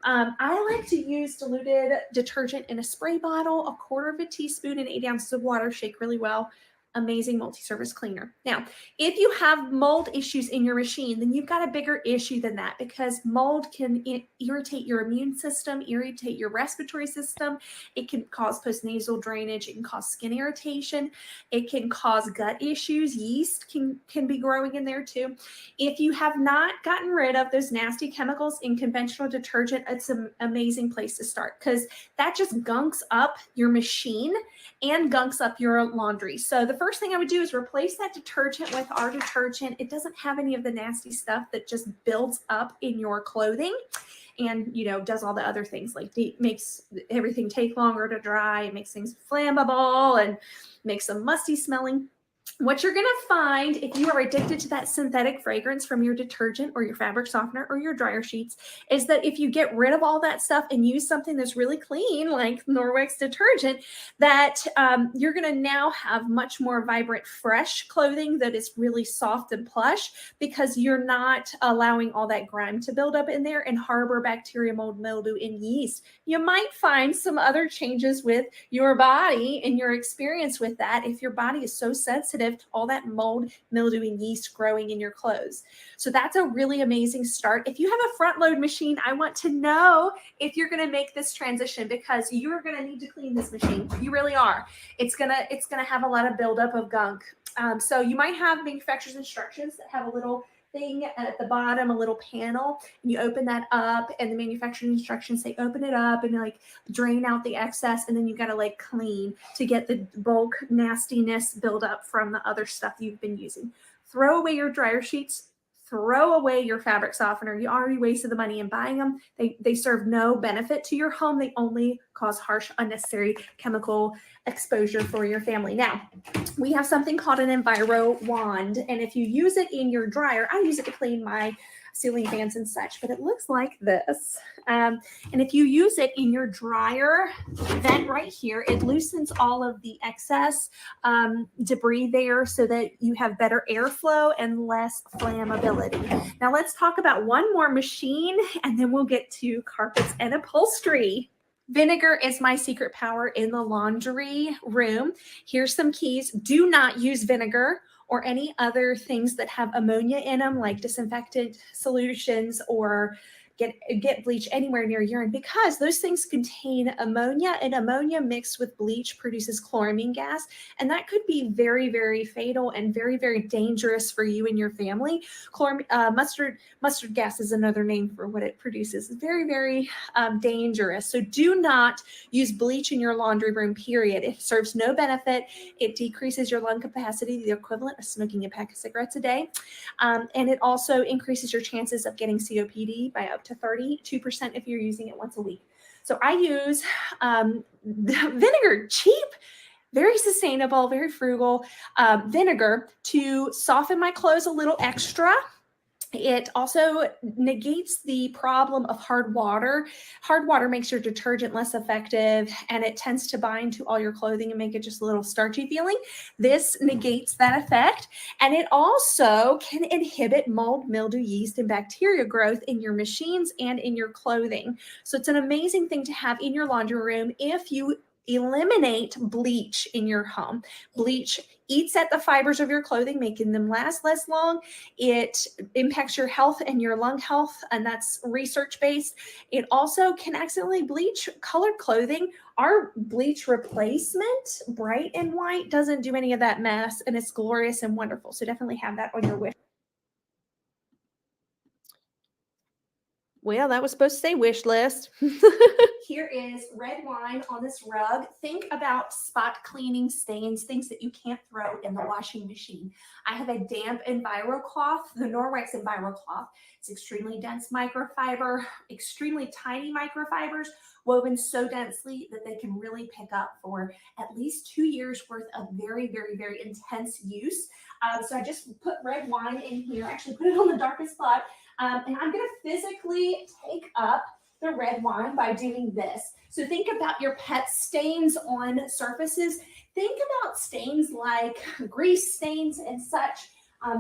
A: I like to use diluted detergent in a spray bottle, 1/4 of a teaspoon and 8 ounces of water. Shake really well. amazing multi-surface cleaner. Now, if you have mold issues in your machine, then you've got a bigger issue than that, because mold can irritate your immune system, irritate your respiratory system. It can cause postnasal drainage. It can cause skin irritation. It can cause gut issues. Yeast can be growing in there too. If you have not gotten rid of those nasty chemicals in conventional detergent, it's an amazing place to start, because that just gunks up your machine and gunks up your laundry. So the first thing I would do is replace that detergent with our detergent. It doesn't have any of the nasty stuff that just builds up in your clothing and, you know, does all the other things, like makes everything take longer to dry, it makes things flammable and makes them musty smelling. What you're going to find if you are addicted to that synthetic fragrance from your detergent or your fabric softener or your dryer sheets is that if you get rid of all that stuff and use something that's really clean, like Norwex detergent, that you're going to now have much more vibrant, fresh clothing that is really soft and plush, because you're not allowing all that grime to build up in there and harbor bacteria, mold, mildew, and yeast. You might find some other changes with your body and your experience with that if your body is so sensitive to all that mold, mildew, and yeast growing in your clothes. So that's a really amazing start. If you have a front load machine, I want to know if you're going to make this transition, because you're going to need to clean this machine. You really are. It's gonna have a lot of buildup of gunk. So you might have manufacturer's instructions that have a little thing at the bottom, a little panel, and you open that up, and the manufacturing instructions say open it up and like drain out the excess, and then you got to like clean to get the bulk nastiness build up from the other stuff you've been using. Throw away your dryer sheets. Throw away your fabric softener. You already wasted the money in buying them. They serve no benefit to your home. They only cause harsh, unnecessary chemical exposure for your family. Now, we have something called an Enviro wand, and if you use it in your dryer, I use it to clean my ceiling fans and such, but it looks like this. And if you use it in your dryer vent right here, it loosens all of the excess debris there so that you have better airflow and less flammability. Now let's talk about one more machine, and then we'll get to carpets and upholstery. Vinegar is my secret power in the laundry room. Here's some keys. Do not use vinegar or any other things that have ammonia in them, like disinfectant solutions, or get bleach anywhere near urine, because those things contain ammonia, and ammonia mixed with bleach produces chloramine gas, and that could be very, very fatal and very, very dangerous for you and your family. Mustard gas is another name for what it produces. It's very, very dangerous. So do not use bleach in your laundry room, period. It serves no benefit. It decreases your lung capacity, the equivalent of smoking a pack of cigarettes a day. And it also increases your chances of getting COPD by up to 32% if you're using it once a week. So I use vinegar, cheap, very sustainable, very frugal vinegar to soften my clothes a little extra. It also negates the problem of hard water. Hard water makes your detergent less effective, and it tends to bind to all your clothing and make it just a little starchy feeling. This negates that effect, and it also can inhibit mold, mildew, yeast, and bacteria growth in your machines and in your clothing. So it's an amazing thing to have in your laundry room if you eliminate bleach in your home. Bleach eats at the fibers of your clothing, making them last less long. It impacts your health and your lung health, and that's research-based. It also can accidentally bleach colored clothing. Our bleach replacement, bright and white, doesn't do any of that mess, and it's glorious and wonderful. So definitely have that on your wish. Well, that was supposed to say wish list. Here is red wine on this rug. Think about spot cleaning stains, things that you can't throw in the washing machine. I have a damp Enviro cloth, the Norwex Enviro cloth. It's extremely dense microfiber, extremely tiny microfibers, woven so densely that they can really pick up for at least 2 years worth of very, very, very intense use. So I just put red wine in here, actually put it on the darkest spot. And I'm going to physically take up the red wine by doing this. So think about your pet stains on surfaces. Think about stains like grease stains and such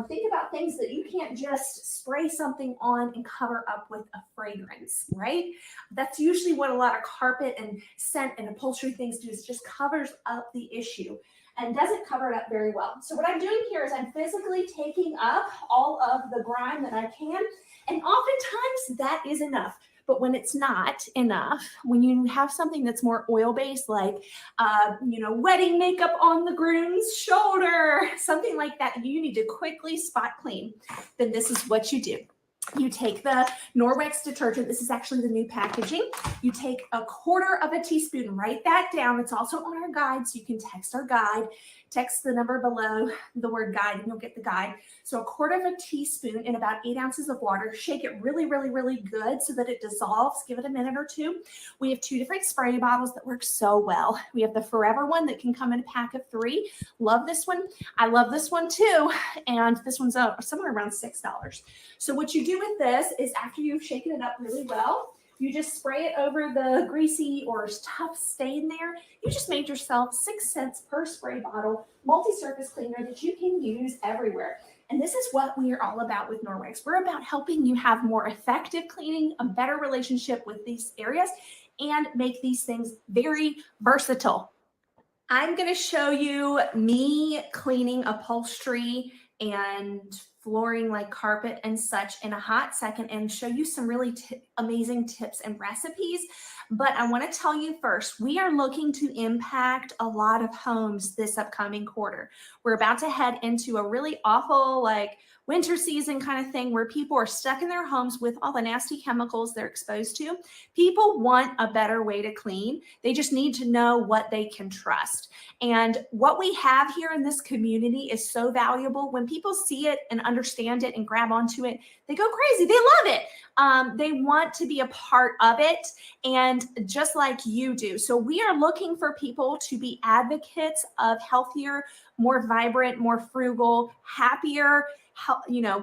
A: Think about things that you can't just spray something on and cover up with a fragrance, right? That's usually what a lot of carpet and scent and upholstery things do, is just covers up the issue and doesn't cover it up very well. So what I'm doing here is I'm physically taking up all of the grime that I can, and oftentimes that is enough. But when it's not enough, when you have something that's more oil-based, like wedding makeup on the groom's shoulder, something like that, you need to quickly spot clean, then this is what you do. You take the Norwex detergent. This is actually the new packaging. You take 1/4 of a teaspoon, write that down. It's also on our guide, so you can text our guide. Text the number below the word guide and you'll get the guide. So 1/4 of a teaspoon in about 8 ounces of water. Shake it really, really, really good so that it dissolves. Give it a minute or two. We have 2 different spray bottles that work so well. We have the Forever one that can come in a pack of 3. Love this one. I love this one too. And this one's somewhere around $6. So what you do with this is, after you've shaken it up really well, you just spray it over the greasy or tough stain there. You just made yourself 6 cents per spray bottle, multi-surface cleaner that you can use everywhere. And this is what we are all about with Norwex. We're about helping you have more effective cleaning, a better relationship with these areas, and make these things very versatile. I'm going to show you me cleaning upholstery and flooring like carpet and such in a hot second, and show you some really amazing tips and recipes. But I want to tell you first, we are looking to impact a lot of homes this upcoming quarter. We're about to head into a really awful winter season kind of thing, where people are stuck in their homes with all the nasty chemicals they're exposed to. People want a better way to clean. They just need to know what they can trust. And what we have here in this community is so valuable. When people see it and understand it and grab onto it, they go crazy. They love it. They want to be a part of it, and just like you do. So we are looking for people to be advocates of healthier, more vibrant, more frugal, happier,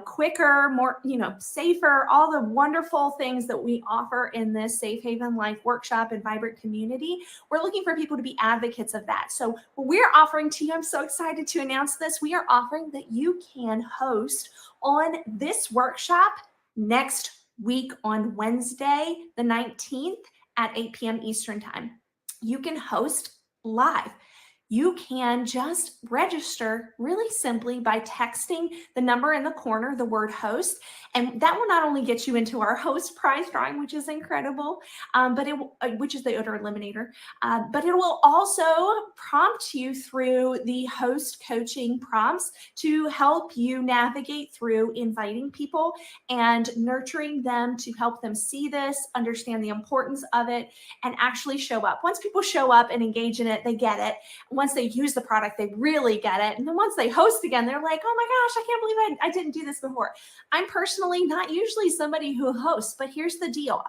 A: quicker, more, safer, all the wonderful things that we offer in this Safe Haven Life workshop and vibrant community. We're looking for people to be advocates of that. So what we're offering to you, I'm so excited to announce this. We are offering that you can host on this workshop next week on Wednesday, the 19th at 8 p.m. Eastern Time. You can host live. You can just register really simply by texting the number in the corner, the word host, and that will not only get you into our host prize drawing, which is incredible, which is the odor eliminator, but it will also prompt you through the host coaching prompts to help you navigate through inviting people and nurturing them, to help them see this, understand the importance of it, and actually show up. Once people show up and engage in it, they get it. Once they use the product, they really get it. And then once they host again, they're like, oh my gosh, I can't believe I didn't do this before. I'm personally not usually somebody who hosts, but here's the deal.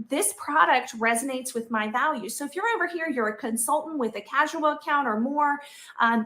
A: This product resonates with my values. So if you're over here, you're a consultant with a casual account or more.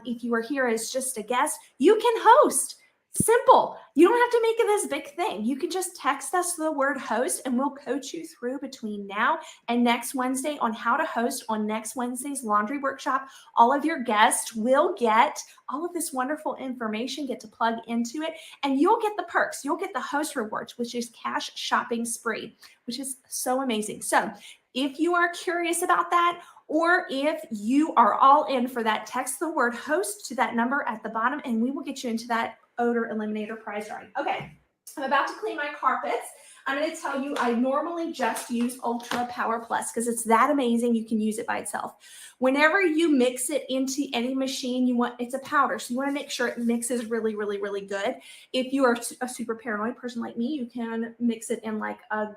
A: If you are here as just a guest, you can host. Simple. You don't have to make it this big thing. You can just text us the word host and we'll coach you through between now and next Wednesday on how to host on next Wednesday's laundry workshop. All of your guests will get all of this wonderful information, get to plug into it, and you'll get the perks. You'll get the host rewards, which is cash shopping spree, which is so amazing. So if you are curious about that, or if you are all in for that, text the word host to that number at the bottom and we will get you into that odor eliminator prize drawing. Okay, I'm about to clean my carpets. I'm going to tell you, I normally just use Ultra Power Plus because it's that amazing. You can use it by itself. Whenever you mix it into any machine, it's a powder, so you want to make sure it mixes really, really, really good. If you are a super paranoid person like me, you can mix it in like a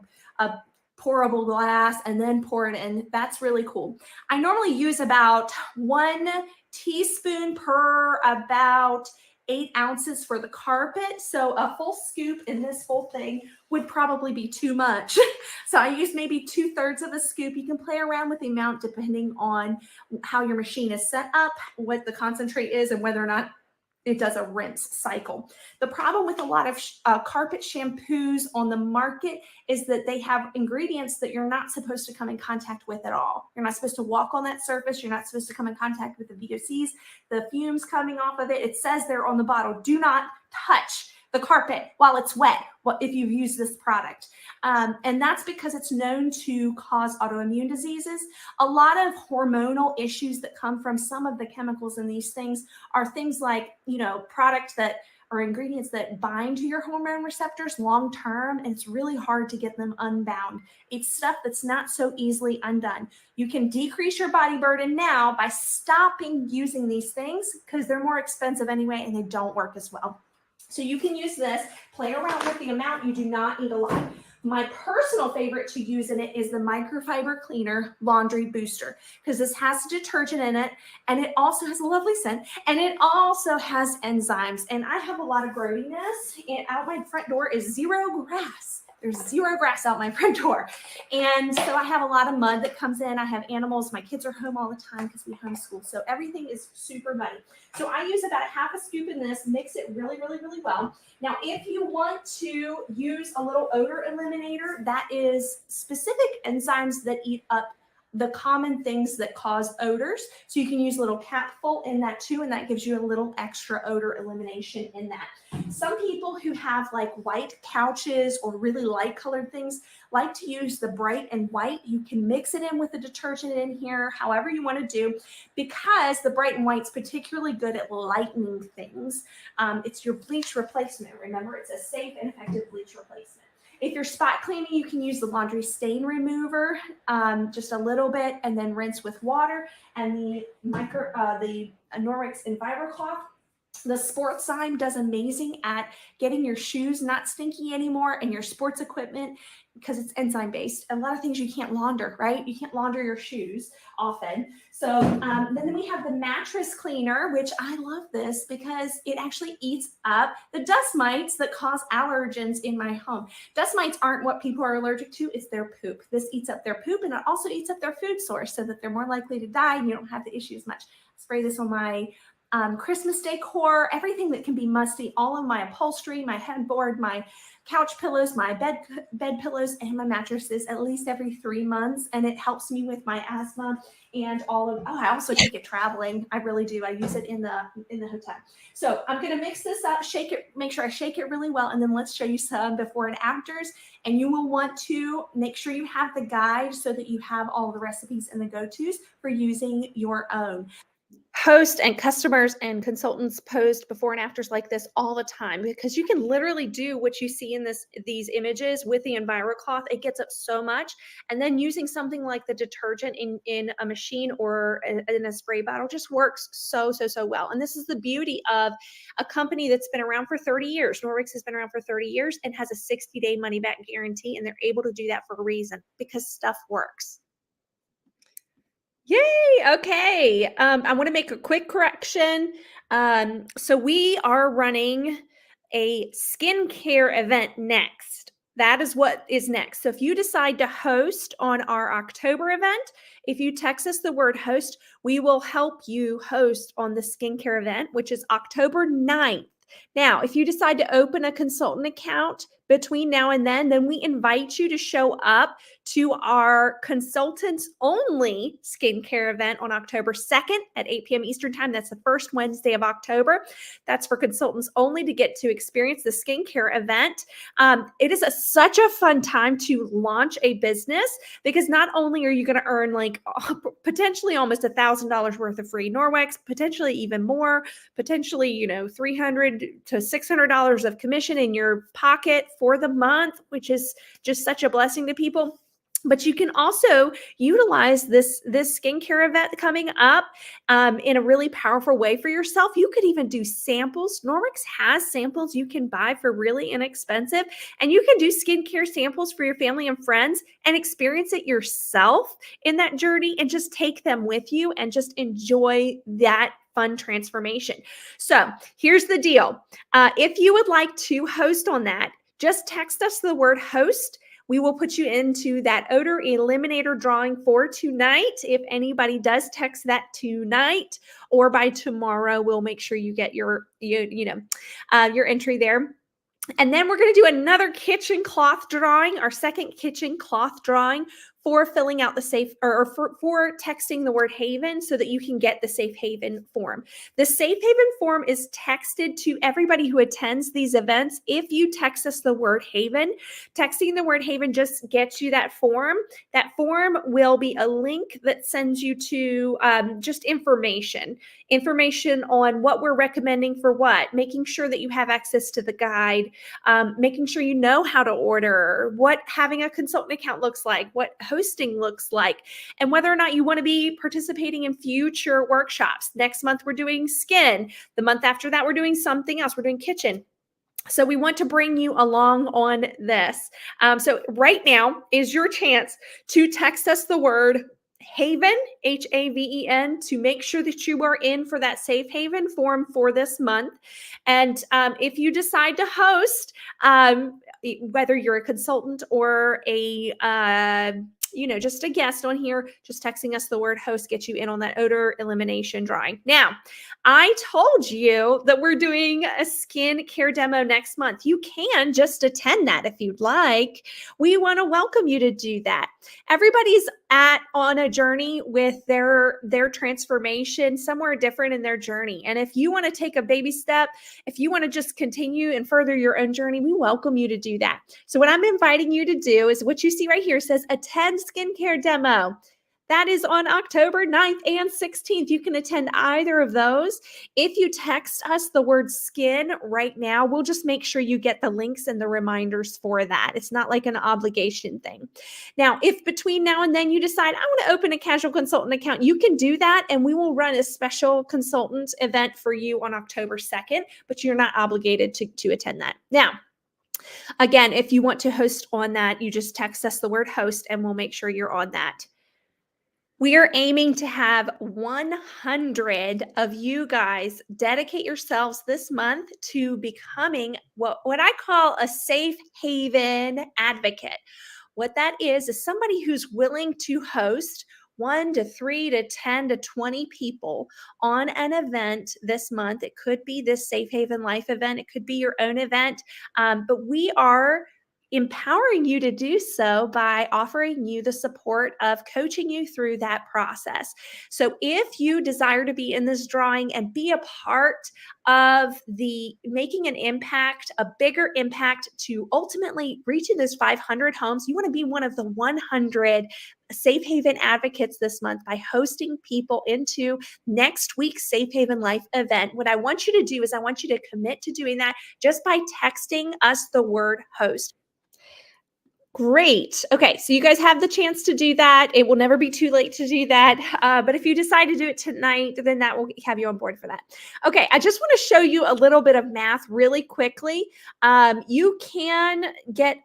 A: pourable glass and then pour it in. That's really cool. I normally use about 1 teaspoon per about 8 ounces for the carpet. So a full scoop in this whole thing would probably be too much. So I use maybe 2/3 of a scoop. You can play around with the amount depending on how your machine is set up, what the concentrate is, and whether or not it does a rinse cycle. The problem with a lot of carpet shampoos on the market is that they have ingredients that you're not supposed to come in contact with at all. You're not supposed to walk on that surface. You're not supposed to come in contact with the VOCs, the fumes coming off of it. It says there on the bottle, do not touch the carpet while it's wet if you've used this product. And that's because it's known to cause autoimmune diseases. A lot of hormonal issues that come from some of the chemicals in these things are things like, products that or ingredients that bind to your hormone receptors long term, and it's really hard to get them unbound. It's stuff that's not so easily undone. You can decrease your body burden now by stopping using these things because they're more expensive anyway and they don't work as well. So you can use this, play around with the amount. You do not need a lot. My personal favorite to use in it is the Microfiber Cleaner Laundry Booster, because this has detergent in it, and it also has a lovely scent, and it also has enzymes. And I have a lot of growiness, and out my front door is zero grass. There's zero grass out my front door. And so I have a lot of mud that comes in. I have animals. My kids are home all the time because we homeschool. So everything is super muddy. So I use about a half a scoop in this, mix it really, really, really well. Now, if you want to use a little odor eliminator, that is specific enzymes that eat up the common things that cause odors. So you can use a little capful in that too, and that gives you a little extra odor elimination in that. Some people who have like white couches or really light colored things like to use the bright and white. You can mix it in with the detergent in here, however you want to do, because the bright and white's particularly good at lightening things. It's your bleach replacement. Remember, it's a safe and effective bleach replacement. If you're spot cleaning, you can use the laundry stain remover, just a little bit, and then rinse with water. And the Norwex Enviro Cloth. The Sports Zyme does amazing at getting your shoes not stinky anymore and your sports equipment, because it's enzyme based. A lot of things you can't launder, right? You can't launder your shoes often. So then we have the mattress cleaner, which I love this because it actually eats up the dust mites that cause allergens in my home. Dust mites aren't what people are allergic to, it's their poop. This eats up their poop, and it also eats up their food source so that they're more likely to die and you don't have the issue as much. Spray this on my Christmas decor, everything that can be musty, all of my upholstery, my headboard, my couch pillows, my bed pillows, and my mattresses at least every 3 months. And it helps me with my asthma and I also take it traveling. I really do. I use it in the hotel. So I'm going to mix this up, shake it, make sure I shake it really well. And then let's show you some before and afters. And you will want to make sure you have the guide so that you have all the recipes and the go-tos for using your own. Hosts and customers and consultants post before and afters like this all the time, because you can literally do what you see in these images with the EnviroCloth. It gets up so much. And then using something like the detergent in a machine or in a spray bottle just works so well. And this is the beauty of a company that's been around for 30 years. Norwex has been around for 30 years and has a 60-day money-back guarantee. And they're able to do that for a reason, because stuff works. Yay! Okay. I want to make a quick correction. So we are running a skincare event next. That is what is next. So if you decide to host on our October event, if you text us the word host, we will help you host on the skincare event, which is October 9th. Now, if you decide to open a consultant account between now and then we invite you to show up to our consultants only skincare event on October 2nd at 8 p.m. Eastern time. That's the first Wednesday of October. That's for consultants only to get to experience the skincare event. It is such a fun time to launch a business, because not only are you going to earn like potentially almost $1,000 worth of free Norwex, potentially even more, potentially, $300 to $600 of commission in your pocket for the month, which is just such a blessing to people. But you can also utilize this skincare event coming up in a really powerful way for yourself. You could even do samples. Norwex has samples you can buy for really inexpensive, and you can do skincare samples for your family and friends and experience it yourself in that journey, and just take them with you and just enjoy that fun transformation. So here's the deal. If you would like to host on that, just text us the word host. we will put you into that odor eliminator drawing for tonight. If anybody does text that tonight or by tomorrow, we'll make sure you get your entry there. And then we're going to do another kitchen cloth drawing, our second kitchen cloth drawing for filling out the safe or for texting the word Haven so that you can get the Safe Haven form. The Safe Haven form is texted to everybody who attends these events. If you text us the word Haven, texting the word Haven just gets you that form. That form will be a link that sends you to just information on what we're recommending for what, making sure that you have access to the guide, making sure you know how to order, what having a consultant account looks like, what hosting looks like, and whether or not you want to be participating in future workshops. Next month, we're doing skin. The month after that, we're doing something else. We're doing kitchen. So we want to bring you along on this. So right now is your chance to text us the word Haven, Haven, to make sure that you are in for that Safe Haven form for this month. And if you decide to host, whether you're a consultant or just a guest on here, just texting us the word host gets you in on that odor elimination drawing. Now, I told you that we're doing a skincare demo next month. You can just attend that if you'd like. We want to welcome you to do that. Everybody's on a journey with their transformation, somewhere different in their journey. And if you want to take a baby step, if you want to just continue and further your own journey, we welcome you to do that. So what I'm inviting you to do is what you see right here says attend skincare demo. That is on October 9th and 16th. You can attend either of those. If you text us the word skin right now, we'll just make sure you get the links and the reminders for that. It's not like an obligation thing. Now, if between now and then you decide, I want to open a casual consultant account, you can do that, and we will run a special consultant event for you on October 2nd, but you're not obligated to attend that. Now, again, if you want to host on that, you just text us the word host, and we'll make sure you're on that. We are aiming to have 100 of you guys dedicate yourselves this month to becoming what I call a Safe Haven advocate. What that is somebody who's willing to host 1 to 3 to 10 to 20 people on an event this month. It could be this Safe Haven Life event. It could be your own event. But we are empowering you to do so by offering you the support of coaching you through that process. So if you desire to be in this drawing and be a part of the making an impact, a bigger impact to ultimately reaching those 500 homes, you want to be one of the 100 Safe Haven advocates this month by hosting people into next week's Safe Haven Life event. What I want you to do is I want you to commit to doing that just by texting us the word host. Great. Okay, so you guys have the chance to do that. It will never be too late to do that. But if you decide to do it tonight, then that will have you on board for that. Okay, I just want to show you a little bit of math really quickly. You can get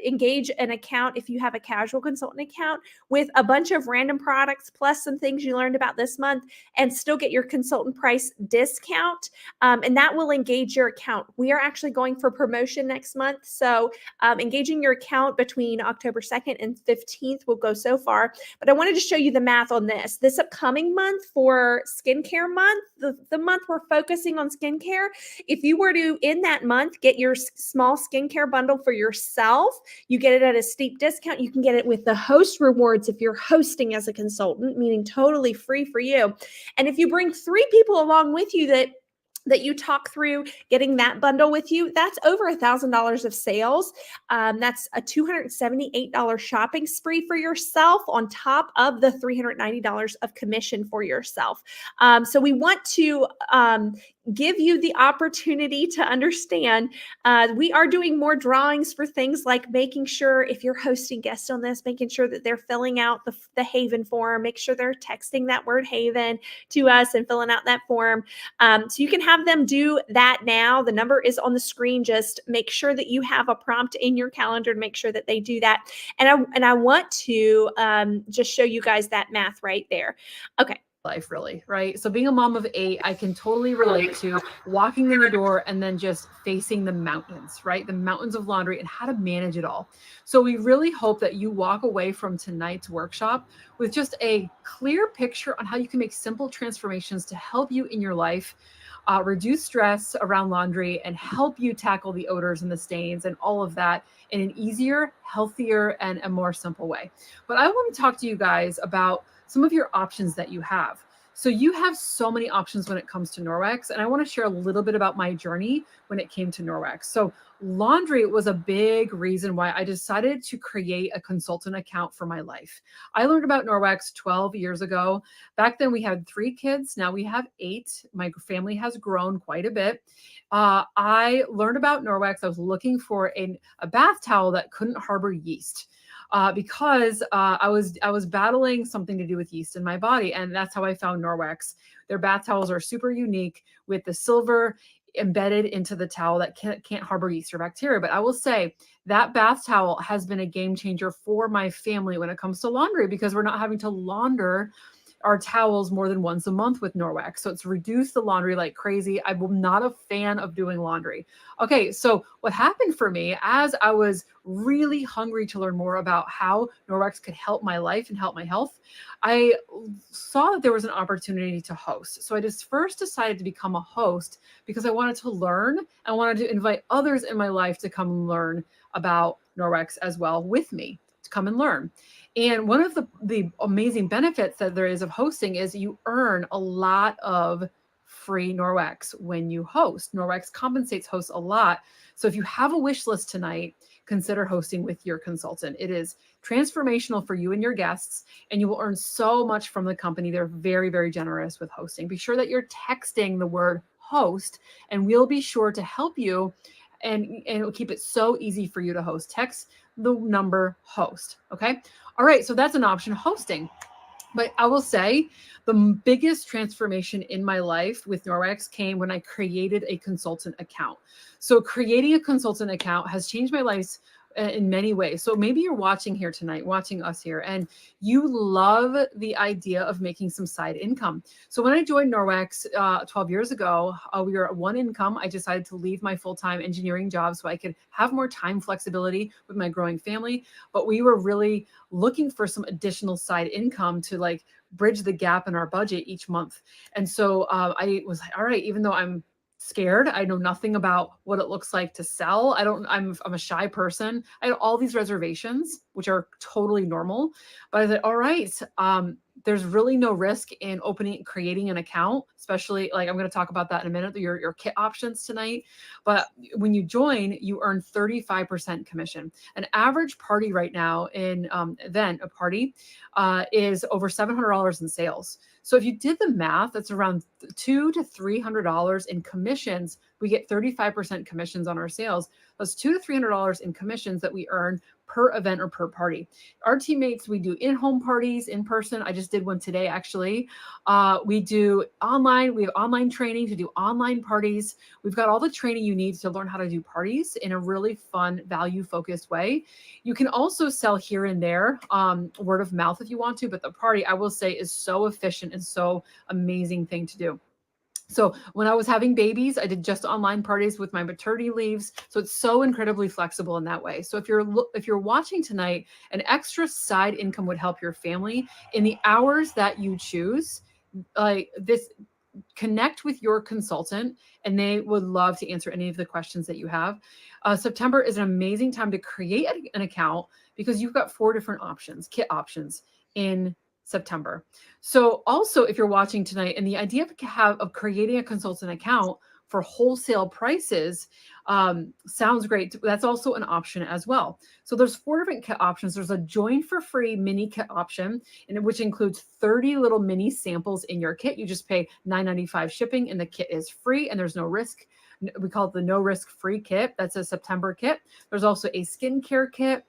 A: engage an account if you have a casual consultant account with a bunch of random products plus some things you learned about this month and still get your consultant price discount. And that will engage your account. We are actually going for promotion next month. So engaging your account between October 2nd and 15th will go so far. But I wanted to show you the math on this. This upcoming month for skincare month, the month we're focusing on skincare, if you were to, in that month, get your small skincare bundle for yourself, you get it at a steep discount. You can get it with the host rewards if you're hosting as a consultant, meaning totally free for you. And if you bring 3 people along with you that you talk through getting that bundle with you, that's over $1,000 of sales. That's a $278 shopping spree for yourself on top of the $390 of commission for yourself. So we want to give you the opportunity to understand we are doing more drawings for things like making sure if you're hosting guests on this, making sure that they're filling out the Haven form, make sure they're texting that word Haven to us and filling out that form. So you can have them do that now. The number is on the screen. Just make sure that you have a prompt in your calendar to make sure that they do that. And I want to just show you guys that math right there. Okay.
C: life, really, right? So being a mom of 8, I can totally relate to walking in the door and then just facing the mountains, right? The mountains of laundry and how to manage it all. So we really hope that you walk away from tonight's workshop with just a clear picture on how you can make simple transformations to help you in your life, reduce stress around laundry, and help you tackle the odors and the stains and all of that in an easier, healthier, and a more simple way. But I want to talk to you guys about some of your options that you have. So you have so many options when it comes to Norwex, and I want to share a little bit about my journey when it came to Norwex. So laundry was a big reason why I decided to create a consultant account for my life. I learned about Norwex 12 years ago. Back then we had 3 kids, now we have 8. My family has grown quite a bit. I learned about Norwex. I was looking for a bath towel that couldn't harbor yeast, because I was battling something to do with yeast in my body, and that's how I found Norwex. Their bath towels are super unique with the silver embedded into the towel that can't harbor yeast or bacteria. But I will say that bath towel has been a game changer for my family when it comes to laundry, because we're not having to launder our towels more than once a month with Norwex. So it's reduced the laundry like crazy. I'm not a fan of doing laundry. Okay, so what happened for me as I was really hungry to learn more about how Norwex could help my life and help my health, I saw that there was an opportunity to host. So I just first decided to become a host because I wanted to learn. I wanted to invite others in my life to come and learn about Norwex as well with me, to come and learn. And one of the amazing benefits that there is of hosting is you earn a lot of free Norwex when you host. Norwex compensates hosts a lot. So if you have a wish list tonight, consider hosting with your consultant. It is transformational for you and your guests, and you will earn so much from the company. They're very, very generous with hosting. Be sure that you're texting the word host, and we'll be sure to help you, and it'll keep it so easy for you to host. Text the number host. Okay. All right. So that's an option, hosting. But I will say the biggest transformation in my life with Norwex came when I created a consultant account. So creating a consultant account has changed my life in many ways. So maybe you're watching here tonight, watching us here, and you love the idea of making some side income. So when I joined Norwex 12 years ago, we were at one income. I decided to leave my full-time engineering job so I could have more time flexibility with my growing family. But we were really looking for some additional side income to like bridge the gap in our budget each month. And so I was like, all right, even though I'm scared, I know nothing about what it looks like to sell. I'm a shy person. I had all these reservations, which are totally normal. But I said, all right, there's really no risk in creating an account, especially like I'm going to talk about that in a minute, your kit options tonight. But when you join, you earn 35% commission. An average party right now in event, a party is over $700 in sales. So if you did the math, that's around $200 to $300 in commissions. We get 35% commissions on our sales. That's $200 to $300 in commissions that we earn per event or per party. Our teammates, we do in-home parties in person. I just did one today, actually. We do online. We have online training to do online parties. We've got all the training you need to learn how to do parties in a really fun, value-focused way. You can also sell here and there, word of mouth if you want to, but the party, I will say, is so efficient and so amazing thing to do. So when I was having babies, I did just online parties with my maternity leaves. So it's so incredibly flexible in that way. So if you're watching tonight, an extra side income would help your family in the hours that you choose. Like this, connect with your consultant, and they would love to answer any of the questions that you have. September is an amazing time to create an account because you've got 4 different options, kit options in September. So also, if you're watching tonight, and the idea of creating a consultant account for wholesale prices sounds great. That's also an option as well. So there's 4 different kit options. There's a join for free mini kit option, and which includes 30 little mini samples in your kit. You just pay $9.95 shipping, and the kit is free, and there's no risk. We call it the no risk free kit. That's a September kit. There's also a skincare kit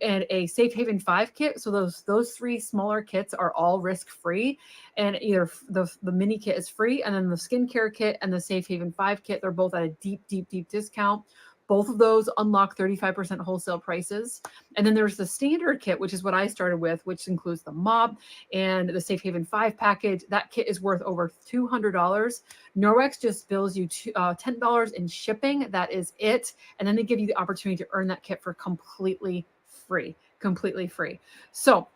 C: and a Safe Haven 5 kit. So those 3 smaller kits are all risk free, and either the mini kit is free, and then the skincare kit and the Safe Haven 5 kit, they're both at a deep discount. Both of those unlock 35% wholesale prices. And then there's the standard kit, which is what I started with, which includes the mop and the Safe Haven 5 package. That kit is worth over $200. Norwex just bills you $10 in shipping. That is it. And then they give you the opportunity to earn that kit for completely free. So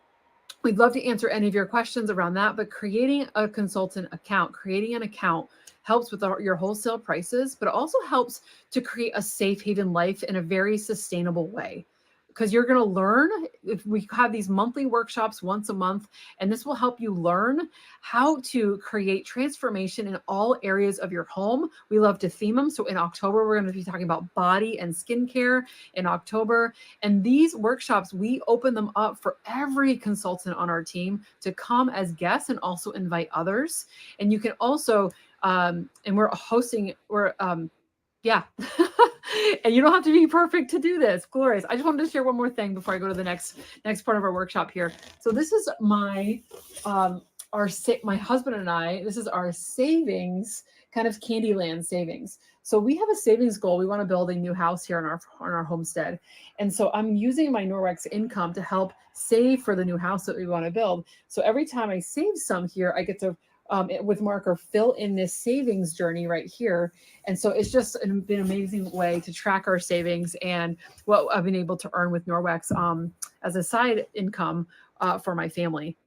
C: we'd love to answer any of your questions around that, but creating a consultant account, creating an account helps with your wholesale prices, but it also helps to create a Safe Haven life in a very sustainable way. Because you're going to learn, if we have these monthly workshops once a month, and this will help you learn how to create transformation in all areas of your home. We love to theme them. So in October, we're going to be talking about body and skincare in October. And these workshops, we open them up for every consultant on our team to come as guests and also invite others. And you can also, and yeah. And you don't have to be perfect to do this. Glorious. I just wanted to share one more thing before I go to the next part of our workshop here. So this is my husband and I, this is our savings, kind of Candyland savings. So we have a savings goal. We want to build a new house here on our homestead. And so I'm using my Norwex income to help save for the new house that we want to build. So every time I save some here, I get to with marker fill in this savings journey right here. And so it's just been an amazing way to track our savings and what I've been able to earn with Norwex as a side income for my family.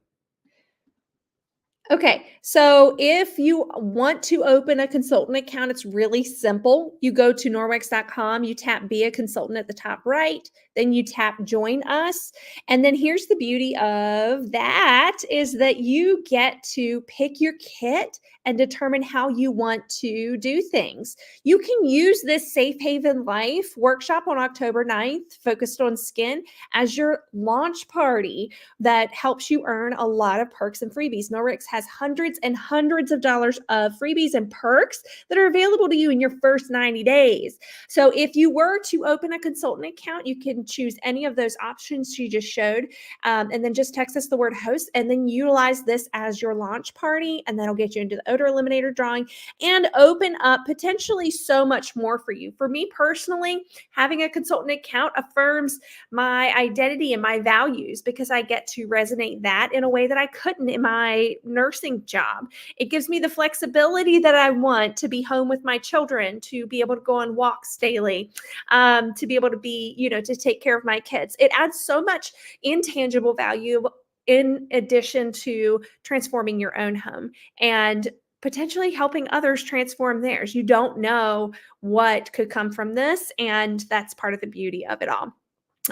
A: Okay, so if you want to open a consultant account, it's really simple. You go to norwex.com, you tap Be a Consultant at the top right, then you tap Join Us. And then here's the beauty of that is that you get to pick your kit and determine how you want to do things. You can use this Safe Haven Life workshop on October 9th, focused on skin, as your launch party that helps you earn a lot of perks and freebies. Norwex has hundreds and hundreds of dollars of freebies and perks that are available to you in your first 90 days. So if you were to open a consultant account, you can choose any of those options she just showed, and then just text us the word host and then utilize this as your launch party, and that'll get you into the odor eliminator drawing and open up potentially so much more for you. For me personally, having a consultant account affirms my identity and my values because I get to resonate that in a way that I couldn't in my nursing job. It gives me the flexibility that I want to be home with my children, to be able to go on walks daily, to be able to be, to take care of my kids. It adds so much intangible value in addition to transforming your own home and potentially helping others transform theirs. You don't know what could come from this, and that's part of the beauty of it all.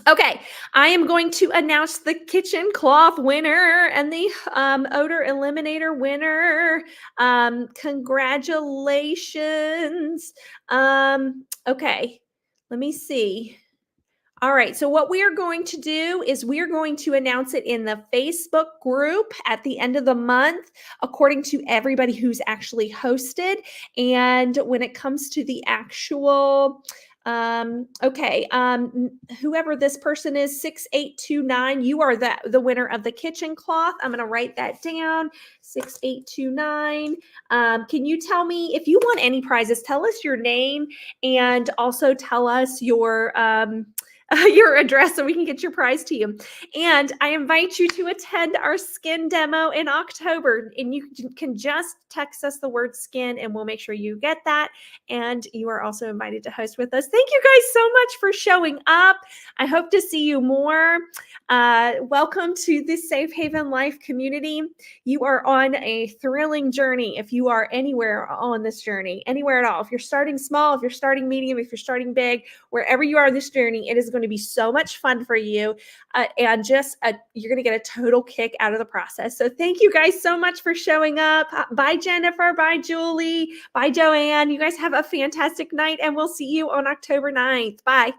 A: Okay, I am going to announce the kitchen cloth winner and the odor eliminator winner. Congratulations. Okay, let me see. All right, so what we are going to do is we are going to announce it in the Facebook group at the end of the month, according to everybody who's actually hosted. And when it comes to the actual, whoever this person is, 6829, you are the winner of the kitchen cloth. I'm going to write that down, 6829. Can you tell me, if you want any prizes, tell us your name and also tell us your address so we can get your prize to you. And I invite you to attend our skin demo in October. And you can just text us the word skin and we'll make sure you get that. And you are also invited to host with us. Thank you guys so much for showing up. I hope to see you more. Welcome to the Safe Haven Life community. You are on a thrilling journey. If you are anywhere on this journey, anywhere at all, if you're starting small, if you're starting medium, if you're starting big, wherever you are on this journey, it is going to be so much fun for you, and you're going to get a total kick out of the process. So thank you guys so much for showing up. Bye, Jennifer. Bye, Julie. Bye, Joanne. You guys have a fantastic night, and we'll see you on October 9th. Bye.